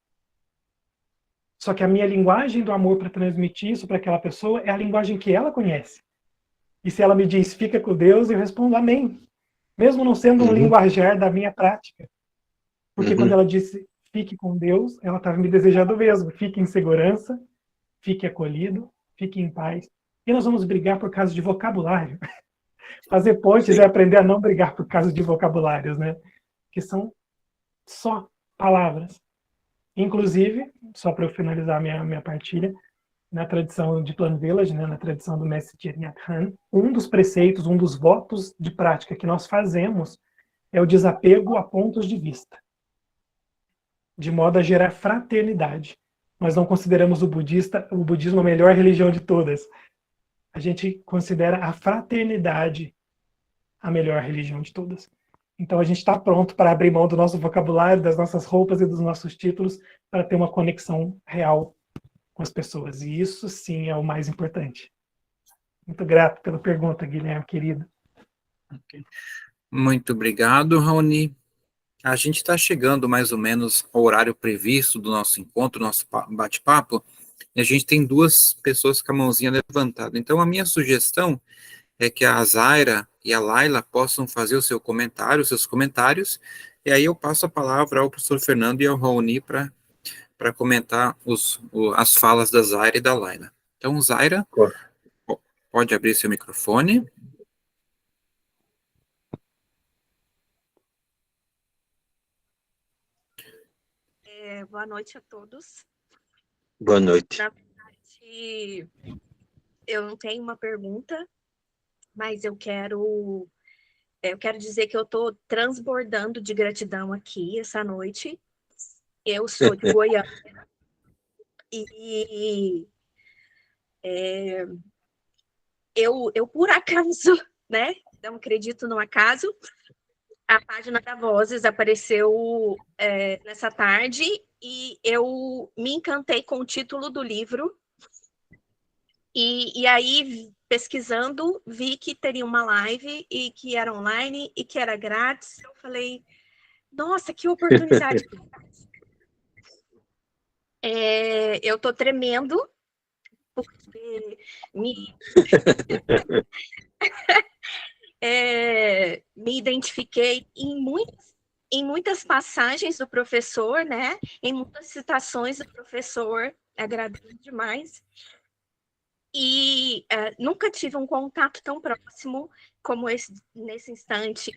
Só que a minha linguagem do amor para transmitir isso para aquela pessoa é a linguagem que ela conhece. E se ela me diz, fica com Deus, eu respondo amém. Mesmo não sendo um linguajar da minha prática. Porque quando ela disse, fique com Deus, ela estava me desejando mesmo. Fique em segurança, fique acolhido, fique em paz. E nós vamos brigar por causa de vocabulário. Fazer pontes é aprender a não brigar por causa de vocabulários, né? Que são só palavras. Inclusive, só para eu finalizar minha partilha, na tradição de Plan Village, né, na tradição do mestre Thich Nhat Hanh, um dos preceitos, um dos votos de prática que nós fazemos é o desapego a pontos de vista, de modo a gerar fraternidade. Nós não consideramos o budismo a melhor religião de todas. A gente considera a fraternidade a melhor religião de todas. Então a gente está pronto para abrir mão do nosso vocabulário, das nossas roupas e dos nossos títulos para ter uma conexão real com as pessoas. E isso sim é o mais importante. Muito grato pela pergunta, Guilherme, querido. Okay. Muito obrigado, Raoni. A gente está chegando mais ou menos ao horário previsto do nosso encontro, nosso bate-papo, e a gente tem duas pessoas com a mãozinha levantada. Então, a minha sugestão é que a Zaira e a Laila possam fazer o seu comentário, os seus comentários, e aí eu passo a palavra ao professor Fernando e ao Raoni para comentar as falas da Zaira e da Laila. Então, Zaira, pode abrir seu microfone. Boa noite a todos. Boa noite. Na verdade, eu não tenho uma pergunta, mas eu quero dizer que eu estou transbordando de gratidão aqui essa noite. Eu sou de Goiânia e eu por acaso, né? Não acredito no acaso. A página da Vozes apareceu nessa tarde e eu me encantei com o título do livro. E aí, pesquisando, vi que teria uma live e que era online e que era grátis. Eu falei, nossa, que oportunidade. Eu tô tremendo, porque me identifiquei em muitas passagens do professor, né? Em muitas citações do professor, agradeço demais. E nunca tive um contato tão próximo como nesse instante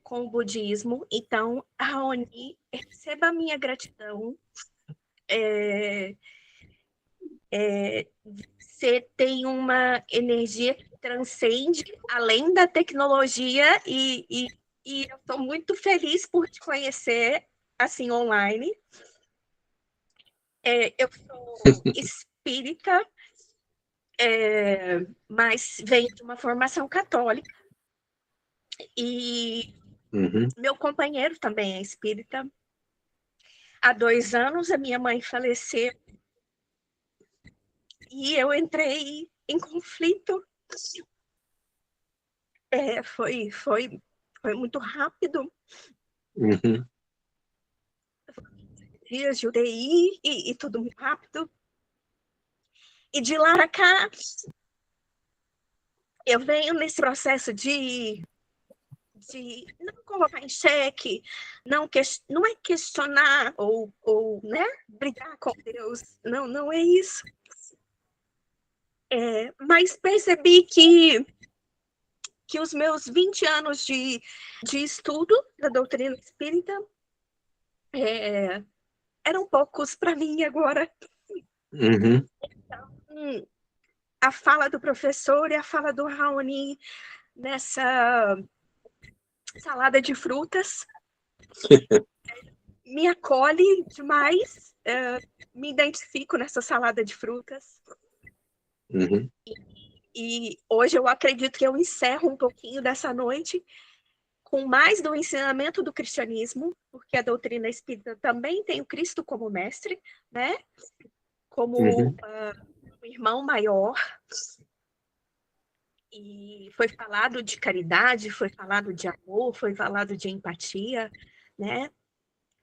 com o budismo. Então, Raoni, receba a minha gratidão. Você tem uma energia que transcende além da tecnologia e eu estou muito feliz por te conhecer assim online. Eu sou espírita, mas venho de uma formação católica e meu companheiro também é espírita. Há 2 anos a minha mãe faleceu e eu entrei em conflito. Foi muito rápido. Dias de UTI e tudo muito rápido. E de lá para cá, eu venho nesse processo de não colocar em xeque, não é questionar ou né, brigar com Deus. Não é isso. Mas percebi que os meus 20 anos de estudo da doutrina espírita eram poucos para mim agora. Então, a fala do professor e a fala do Raoni nessa salada de frutas me acolhe demais. Me identifico nessa salada de frutas. E hoje eu acredito que eu encerro um pouquinho dessa noite com mais do ensinamento do cristianismo, porque a doutrina espírita também tem o Cristo como mestre, né? Como um irmão maior. E foi falado de caridade, foi falado de amor, foi falado de empatia, né?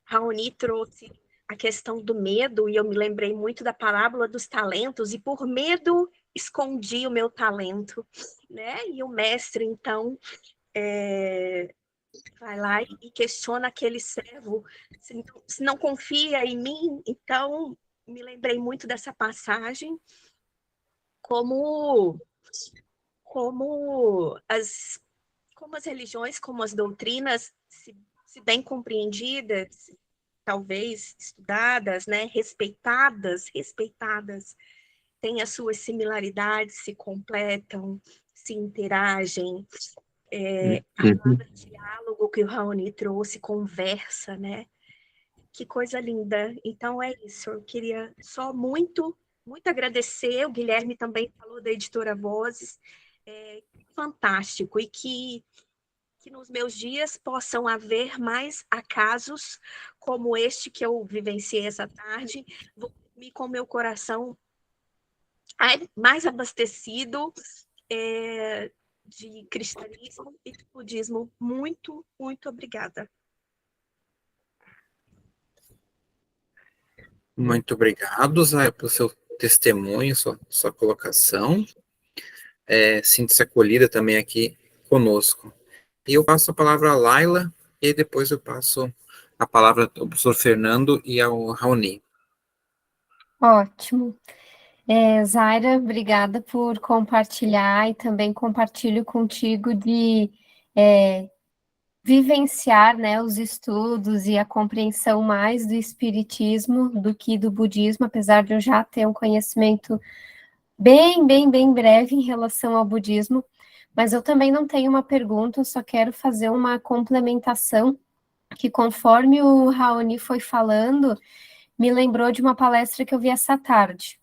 Raoni trouxe a questão do medo, e eu me lembrei muito da parábola dos talentos, e por medo escondi o meu talento, né? E o mestre, então, vai lá e questiona aquele servo, se não confia em mim. Então, me lembrei muito dessa passagem, como as religiões, como as doutrinas, se bem compreendidas, talvez estudadas, né, respeitadas, têm as suas similaridades, se completam, se interagem. A palavra diálogo que o Raoni trouxe, conversa, né? Que coisa linda. Então é isso, eu queria só muito agradecer. O Guilherme também falou da editora Vozes, fantástico, e que nos meus dias possam haver mais acasos como este que eu vivenciei essa tarde. Vou dormir com meu coração mais abastecido de cristianismo e de budismo. Muito, muito obrigada. Muito obrigado, Zaya, pelo seu testemunho, sua colocação. Sinta-se acolhida também aqui conosco. E eu passo a palavra à Laila, e depois eu passo a palavra ao professor Fernando e ao Raoni. Ótimo. Zaira, obrigada por compartilhar, e também compartilho contigo de vivenciar, né, os estudos e a compreensão mais do espiritismo do que do budismo, apesar de eu já ter um conhecimento bem breve em relação ao budismo. Mas eu também não tenho uma pergunta, eu só quero fazer uma complementação, que conforme o Raoni foi falando, me lembrou de uma palestra que eu vi essa tarde.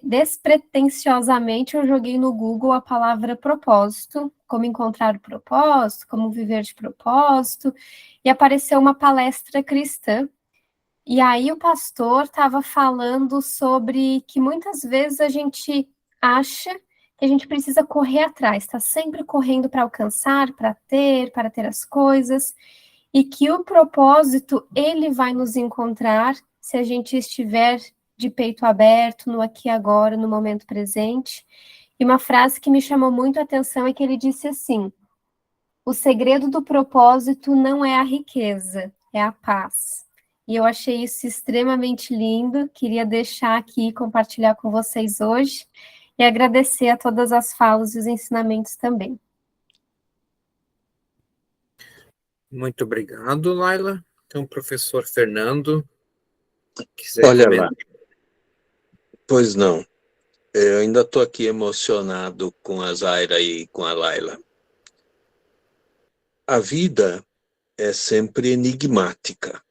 Despretensiosamente, eu joguei no Google a palavra propósito, como encontrar o propósito, como viver de propósito, e apareceu uma palestra cristã. E aí o pastor estava falando sobre que muitas vezes a gente acha que a gente precisa correr atrás, está sempre correndo para alcançar, para ter as coisas, e que o propósito, ele vai nos encontrar se a gente estiver de peito aberto, no aqui e agora, no momento presente. E uma frase que me chamou muito a atenção é que ele disse assim: o segredo do propósito não é a riqueza, é a paz. E eu achei isso extremamente lindo, queria deixar aqui e compartilhar com vocês hoje, e agradecer a todas as falas e os ensinamentos também. Muito obrigado, Laila. Então, professor Fernando, quiser Olha comentar. lá. Pois não. Eu ainda estou aqui emocionado com a Zaira e com a Laila. A vida é sempre enigmática.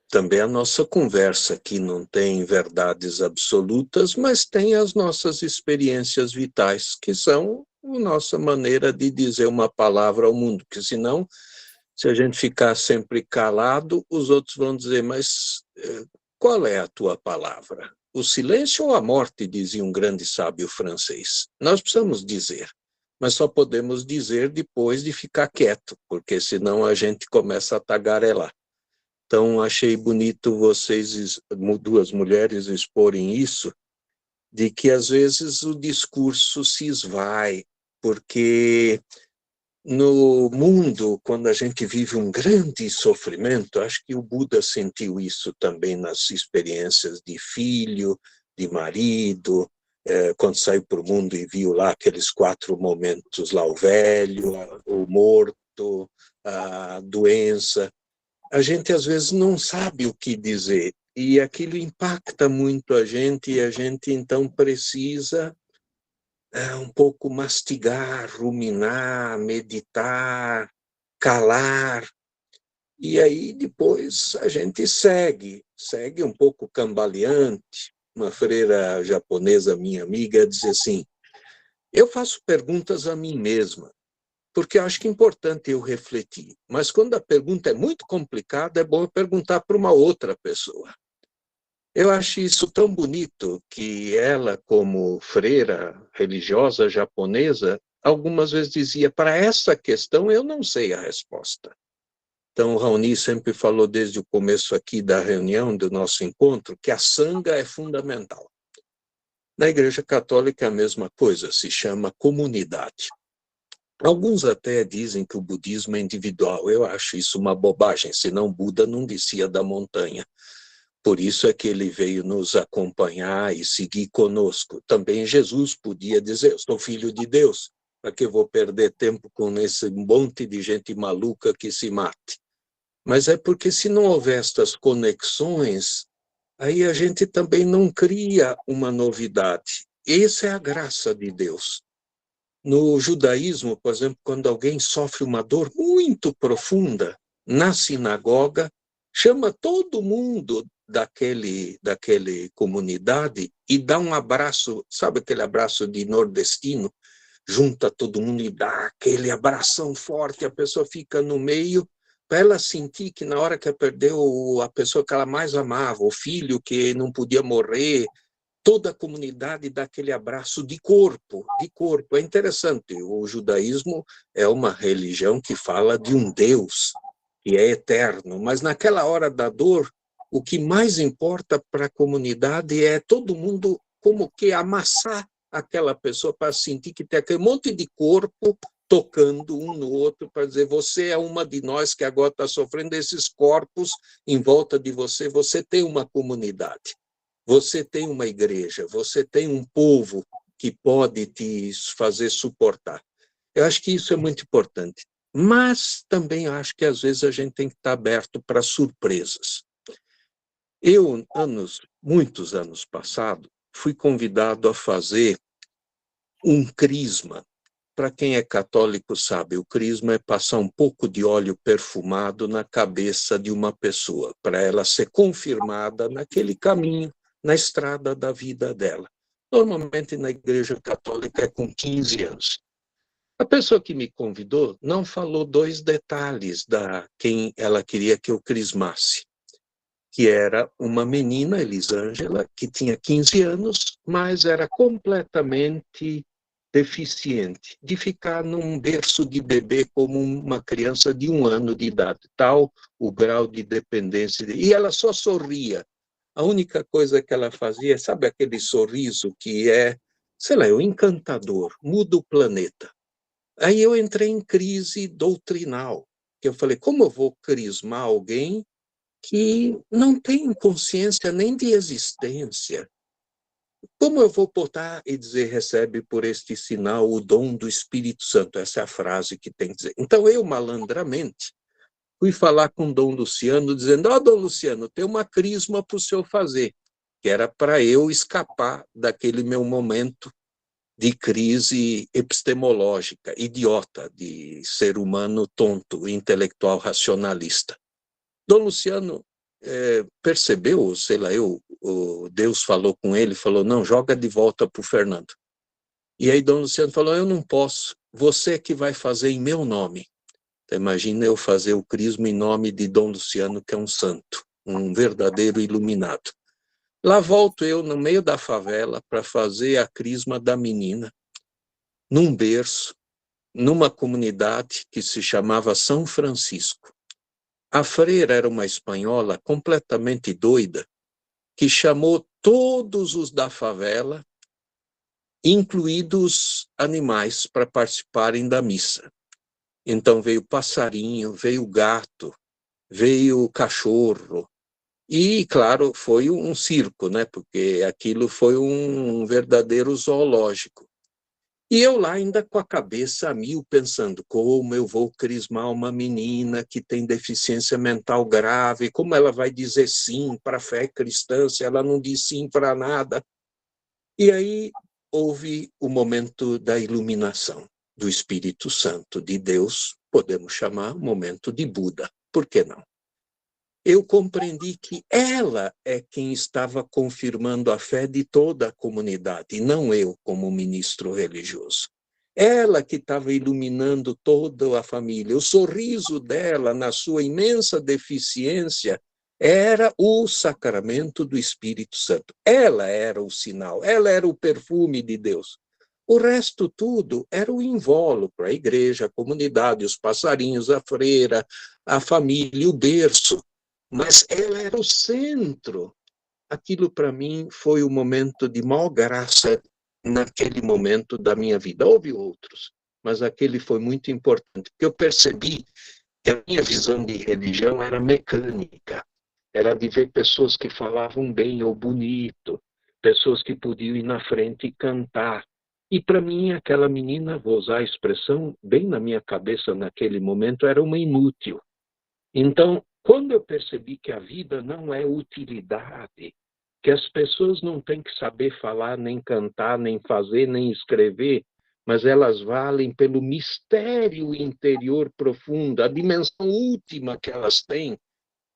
Também a nossa conversa aqui não tem verdades absolutas, mas tem as nossas experiências vitais, que são a nossa maneira de dizer uma palavra ao mundo, que senão, se a gente ficar sempre calado, os outros vão dizer, mas qual é a tua palavra? O silêncio ou a morte, dizia um grande sábio francês. Nós precisamos dizer, mas só podemos dizer depois de ficar quieto, porque senão a gente começa a tagarelar. Então, achei bonito vocês, duas mulheres, exporem isso, de que às vezes o discurso se esvai, porque no mundo, quando a gente vive um grande sofrimento, acho que o Buda sentiu isso também nas experiências de filho, de marido, quando saiu para o mundo e viu lá aqueles 4 momentos, lá o velho, o morto, a doença. A gente às vezes não sabe o que dizer, e aquilo impacta muito a gente, e a gente então precisa um pouco mastigar, ruminar, meditar, calar, e aí depois a gente segue um pouco cambaleante. Uma freira japonesa, minha amiga, diz assim: Eu faço perguntas a mim mesma, porque eu acho que é importante eu refletir. Mas quando a pergunta é muito complicada, é bom eu perguntar para uma outra pessoa. Eu acho isso tão bonito que ela, como freira religiosa japonesa, algumas vezes dizia, para essa questão eu não sei a resposta. Então, o Raoni sempre falou desde o começo aqui da reunião, do nosso encontro, que a sanga é fundamental. Na Igreja Católica é a mesma coisa, se chama comunidade. Alguns até dizem que o budismo é individual. Eu acho isso uma bobagem, senão Buda não descia da montanha. Por isso é que ele veio nos acompanhar e seguir conosco. Também Jesus podia dizer, eu sou filho de Deus, para que eu vou perder tempo com esse monte de gente maluca que se mate? Mas é porque se não houver estas conexões, aí a gente também não cria uma novidade. Essa é a graça de Deus. No judaísmo, por exemplo, quando alguém sofre uma dor muito profunda na sinagoga, chama todo mundo daquele comunidade e dá um abraço, sabe aquele abraço de nordestino? Junta todo mundo e dá aquele abração forte, a pessoa fica no meio, para ela sentir que na hora que ela perdeu a pessoa que ela mais amava, o filho que não podia morrer, toda a comunidade dá aquele abraço de corpo, de corpo. É interessante, o judaísmo é uma religião que fala de um Deus que é eterno, mas naquela hora da dor, o que mais importa para a comunidade é todo mundo como que amassar aquela pessoa para sentir que tem aquele monte de corpo tocando um no outro para dizer, você é uma de nós que agora está sofrendo esses corpos em volta de você, você tem uma comunidade. Você tem uma igreja, você tem um povo que pode te fazer suportar. Eu acho que isso é muito importante. Mas também acho que às vezes a gente tem que estar aberto para surpresas. Eu, muitos anos passados, fui convidado a fazer um crisma. Para quem é católico sabe, o crisma é passar um pouco de óleo perfumado na cabeça de uma pessoa, para ela ser confirmada naquele caminho, na estrada da vida dela. Normalmente na Igreja Católica é com 15 anos. A pessoa que me convidou não falou 2 detalhes da quem ela queria que eu crismasse, que era uma menina, Elisângela, que tinha 15 anos, mas era completamente deficiente, de ficar num berço de bebê como uma criança de 1 ano de idade, tal o grau de dependência. E ela só sorria. A única coisa que ela fazia, sabe aquele sorriso que é, sei lá, o encantador, muda o planeta. Aí eu entrei em crise doutrinal, que eu falei, como eu vou crismar alguém que não tem consciência nem de existência? Como eu vou botar e dizer, recebe por este sinal o dom do Espírito Santo? Essa é a frase que tem que dizer. Então eu, malandramente, fui falar com Dom Luciano, dizendo, Dom Luciano, tem uma crisma para o senhor fazer, que era para eu escapar daquele meu momento de crise epistemológica, idiota, de ser humano tonto, intelectual racionalista. Dom Luciano percebeu, sei lá, Deus falou com ele, falou, não, joga de volta para o Fernando. E aí Dom Luciano falou, eu não posso, você que vai fazer em meu nome. Então, imagina eu fazer o crisma em nome de Dom Luciano, que é um santo, um verdadeiro iluminado. Lá volto eu, no meio da favela, para fazer a crisma da menina, num berço, numa comunidade que se chamava São Francisco. A freira era uma espanhola completamente doida, que chamou todos os da favela, incluídos animais, para participarem da missa. Então veio passarinho, veio gato, veio cachorro. E, claro, foi um circo, né? Porque aquilo foi um verdadeiro zoológico. E eu lá ainda com a cabeça a mil, pensando como eu vou crismar uma menina que tem deficiência mental grave, como ela vai dizer sim para a fé cristã se ela não diz sim para nada. E aí houve o momento da iluminação do Espírito Santo, de Deus, podemos chamar momento de Buda, por que não? eu compreendi que ela é quem estava confirmando a fé de toda a comunidade, e não eu como ministro religioso. Ela que estava iluminando toda a família. O sorriso dela, na sua imensa deficiência, era o sacramento do Espírito Santo. Ela era o sinal, ela era o perfume de Deus. O resto tudo era o invólucro, a igreja, a comunidade, os passarinhos, a freira, a família, o berço. Mas ela era o centro. Aquilo, para mim, foi o momento de maior graça naquele momento da minha vida. Houve outros, mas aquele foi muito importante, porque eu percebi que a minha visão de religião era mecânica. Era de ver pessoas que falavam bem ou bonito, pessoas que podiam ir na frente e cantar. E para mim, aquela menina, vou usar a expressão, bem na minha cabeça naquele momento, era uma inútil. Então, quando eu percebi que a vida não é utilidade, que as pessoas não têm que saber falar, nem cantar, nem fazer, nem escrever, mas elas valem pelo mistério interior profundo, a dimensão última que elas têm,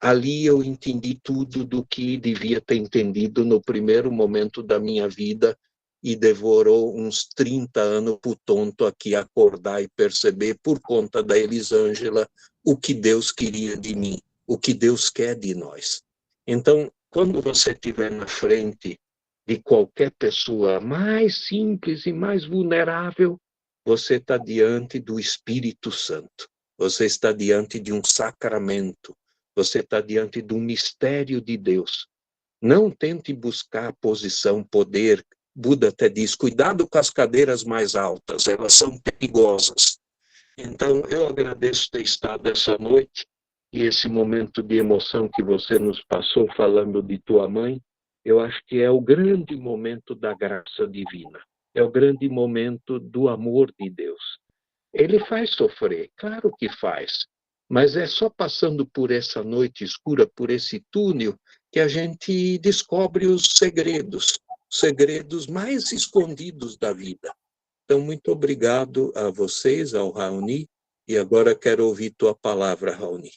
ali eu entendi tudo do que devia ter entendido no primeiro momento da minha vida, e devorou uns 30 anos para o tonto aqui acordar e perceber, por conta da Elisângela, o que Deus queria de mim, o que Deus quer de nós. Então, quando você estiver na frente de qualquer pessoa mais simples e mais vulnerável, você está diante do Espírito Santo, você está diante de um sacramento, você está diante de um mistério de Deus. Não tente buscar posição, poder. Buda até diz, cuidado com as cadeiras mais altas, elas são perigosas. Então, eu agradeço ter estado essa noite, e esse momento de emoção que você nos passou falando de tua mãe, eu acho que é o grande momento da graça divina, é o grande momento do amor de Deus. Ele faz sofrer, claro que faz, mas é só passando por essa noite escura, por esse túnel, que a gente descobre os segredos mais escondidos da vida. Então, muito obrigado a vocês, ao Raoni, e agora quero ouvir tua palavra, Raoni.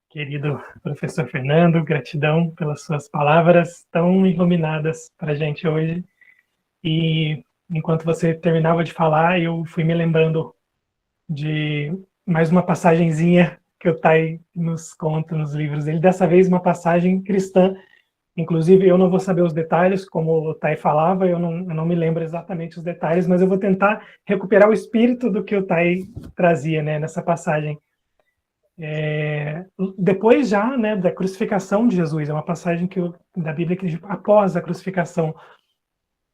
Querido professor Fernando, gratidão pelas suas palavras tão iluminadas para a gente hoje. E enquanto você terminava de falar, eu fui me lembrando de mais uma passagenzinha que o Tai nos conta nos livros dele, dessa vez uma passagem cristã. Inclusive, eu não vou saber os detalhes, como o Tai falava, eu não me lembro exatamente os detalhes, mas eu vou tentar recuperar o espírito do que o Tai trazia, né, nessa passagem. Depois já, né, da crucificação de Jesus, é uma passagem da Bíblia que após a crucificação,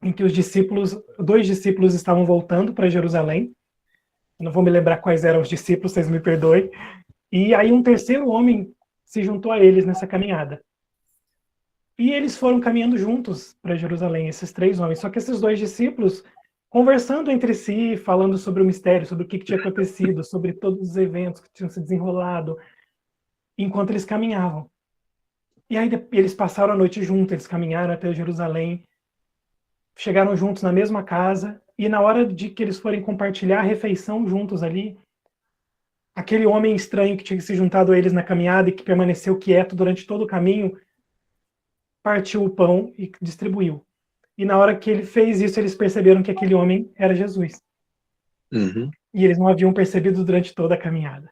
em que dois discípulos estavam voltando para Jerusalém. Eu não vou me lembrar quais eram os discípulos, vocês me perdoem. E aí um terceiro homem se juntou a eles nessa caminhada. E eles foram caminhando juntos para Jerusalém, esses três homens. Só que esses dois discípulos, conversando entre si, falando sobre o mistério, sobre o que tinha acontecido, sobre todos os eventos que tinham se desenrolado, enquanto eles caminhavam. E aí eles passaram a noite juntos, eles caminharam até Jerusalém, chegaram juntos na mesma casa, e na hora de que eles forem compartilhar a refeição juntos ali, aquele homem estranho que tinha se juntado a eles na caminhada e que permaneceu quieto durante todo o caminho, partiu o pão e distribuiu. E na hora que ele fez isso, eles perceberam que aquele homem era Jesus. Uhum. E eles não haviam percebido durante toda a caminhada.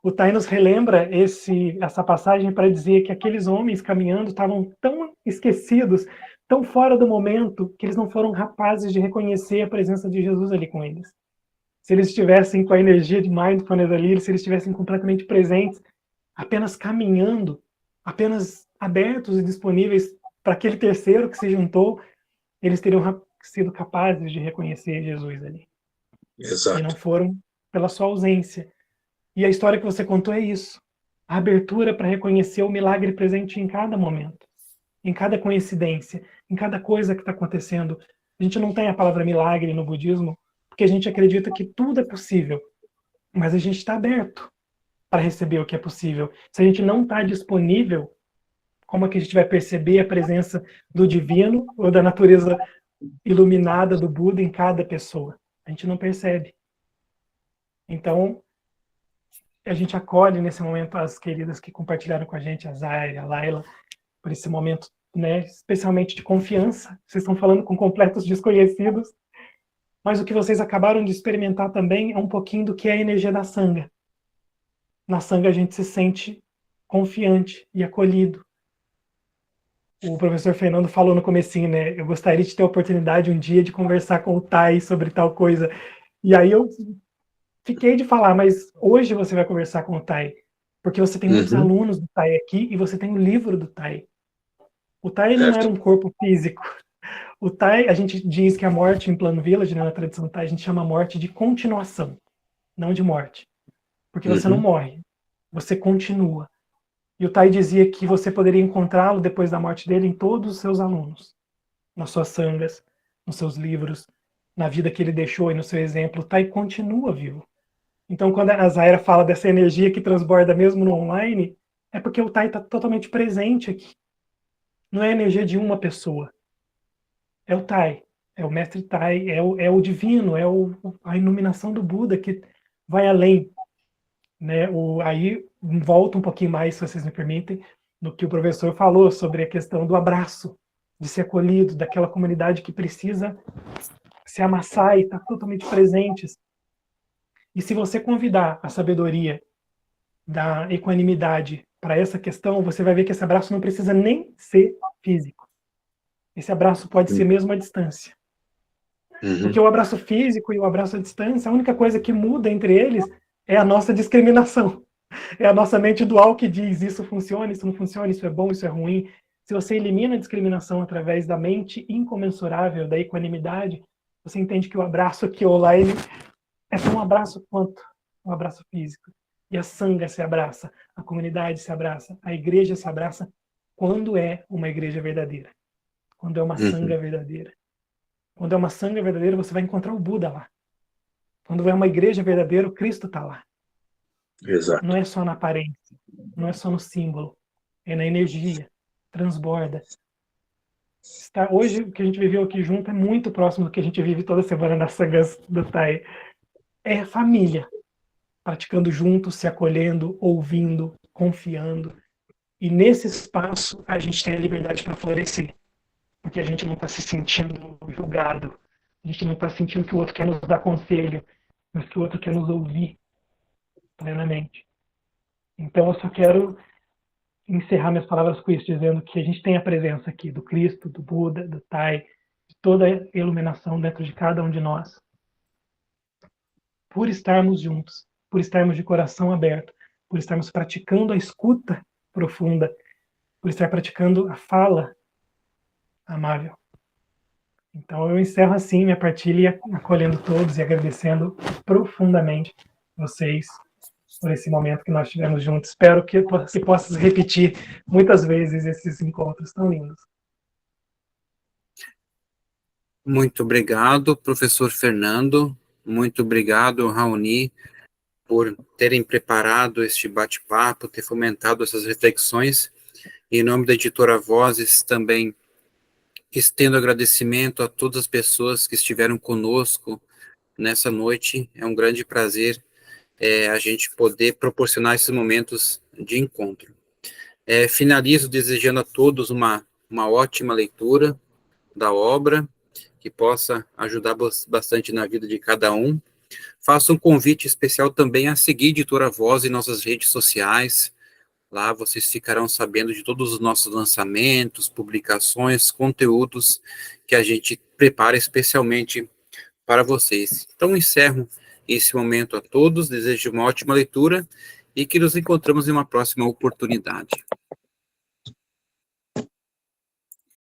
O Tai nos relembra essa passagem para dizer que aqueles homens caminhando estavam tão esquecidos, tão fora do momento, que eles não foram capazes de reconhecer a presença de Jesus ali com eles. Se eles estivessem com a energia de mindfulness ali, se eles estivessem completamente presentes, apenas caminhando, apenas abertos e disponíveis para aquele terceiro que se juntou, eles teriam sido capazes de reconhecer Jesus ali. Exato. E não foram pela sua ausência. E a história que você contou é isso. A abertura para reconhecer o milagre presente em cada momento, em cada coincidência, em cada coisa que está acontecendo. A gente não tem a palavra milagre no budismo, porque a gente acredita que tudo é possível. Mas a gente está aberto para receber o que é possível. Se a gente não está disponível, como é que a gente vai perceber a presença do divino ou da natureza iluminada do Buda em cada pessoa. A gente não percebe. Então, a gente acolhe nesse momento as queridas que compartilharam com a gente, a Zaira, a Laila, por esse momento, né, especialmente de confiança. Vocês estão falando com completos desconhecidos, mas o que vocês acabaram de experimentar também é um pouquinho do que é a energia da Sangha. Na Sangha a gente se sente confiante e acolhido. O professor Fernando falou no comecinho, né? Eu gostaria de ter a oportunidade um dia de conversar com o Tai sobre tal coisa. E aí eu fiquei de falar, mas hoje você vai conversar com o Tai, porque você tem muitos alunos do Tai aqui e você tem o livro do Tai. O Tai não era um corpo físico. O Tai, a gente diz que a morte em Plano Village, né, na tradição Tai, a gente chama a morte de continuação, não de morte. Porque você não morre, você continua. E o Tai dizia que você poderia encontrá-lo depois da morte dele em todos os seus alunos, nas suas sangas, nos seus livros, na vida que ele deixou e no seu exemplo. O Tai continua vivo. Então, quando a Zaira fala dessa energia que transborda mesmo no online, é porque o Tai está totalmente presente aqui. Não é a energia de uma pessoa. É o Tai, é o mestre Tai, é o divino, é a iluminação do Buda que vai além. Né? Aí volta um pouquinho mais, se vocês me permitem, no que o professor falou sobre a questão do abraço, de ser acolhido, daquela comunidade que precisa se amassar e estar totalmente presentes. E se você convidar a sabedoria da equanimidade para essa questão, você vai ver que esse abraço não precisa nem ser físico. Esse abraço pode ser mesmo à distância. Porque o abraço físico e o abraço à distância, a única coisa que muda entre eles é a nossa discriminação. É a nossa mente dual que diz isso funciona, isso não funciona, isso é bom, isso é ruim. Se você elimina a discriminação através da mente incomensurável, da equanimidade, você entende que o abraço aqui online é tão um abraço quanto um abraço físico. E a Sangha se abraça, a comunidade se abraça, a igreja se abraça quando é uma igreja verdadeira. Quando é uma Sangha verdadeira. Quando é uma Sangha verdadeira, você vai encontrar o Buda lá. Quando é uma igreja verdadeira, o Cristo está lá. Exato. Não é só na aparência, não é só no símbolo, é na energia, transborda. Hoje, o que a gente viveu aqui junto é muito próximo do que a gente vive toda semana nas sangas do Tai. É família, praticando juntos, se acolhendo, ouvindo, confiando. E nesse espaço, a gente tem a liberdade para florescer. Porque a gente não está se sentindo julgado, a gente não está sentindo que o outro quer nos dar conselho, mas que o outro quer nos ouvir plenamente. Então eu só quero encerrar minhas palavras com isso, dizendo que a gente tem a presença aqui do Cristo, do Buda, do Tai, de toda a iluminação dentro de cada um de nós. Por estarmos juntos, por estarmos de coração aberto, por estarmos praticando a escuta profunda, por estar praticando a fala amável. Então eu encerro assim minha partilha, acolhendo todos e agradecendo profundamente vocês por esse momento que nós tivemos juntos. Espero que possa repetir muitas vezes esses encontros tão lindos. Muito obrigado, professor Fernando. Muito obrigado, Raoni, por terem preparado este bate-papo, ter fomentado essas reflexões. Em nome da editora Vozes, também estendo agradecimento a todas as pessoas que estiveram conosco nessa noite. É um grande prazer a gente poder proporcionar esses momentos de encontro. Finalizo desejando a todos uma ótima leitura da obra, que possa ajudar bastante na vida de cada um. Faço um convite especial também a seguir a Editora Voz em nossas redes sociais. Lá vocês ficarão sabendo de todos os nossos lançamentos, publicações, conteúdos que a gente prepara especialmente para vocês. Então, encerro esse momento a todos, desejo uma ótima leitura e que nos encontramos em uma próxima oportunidade.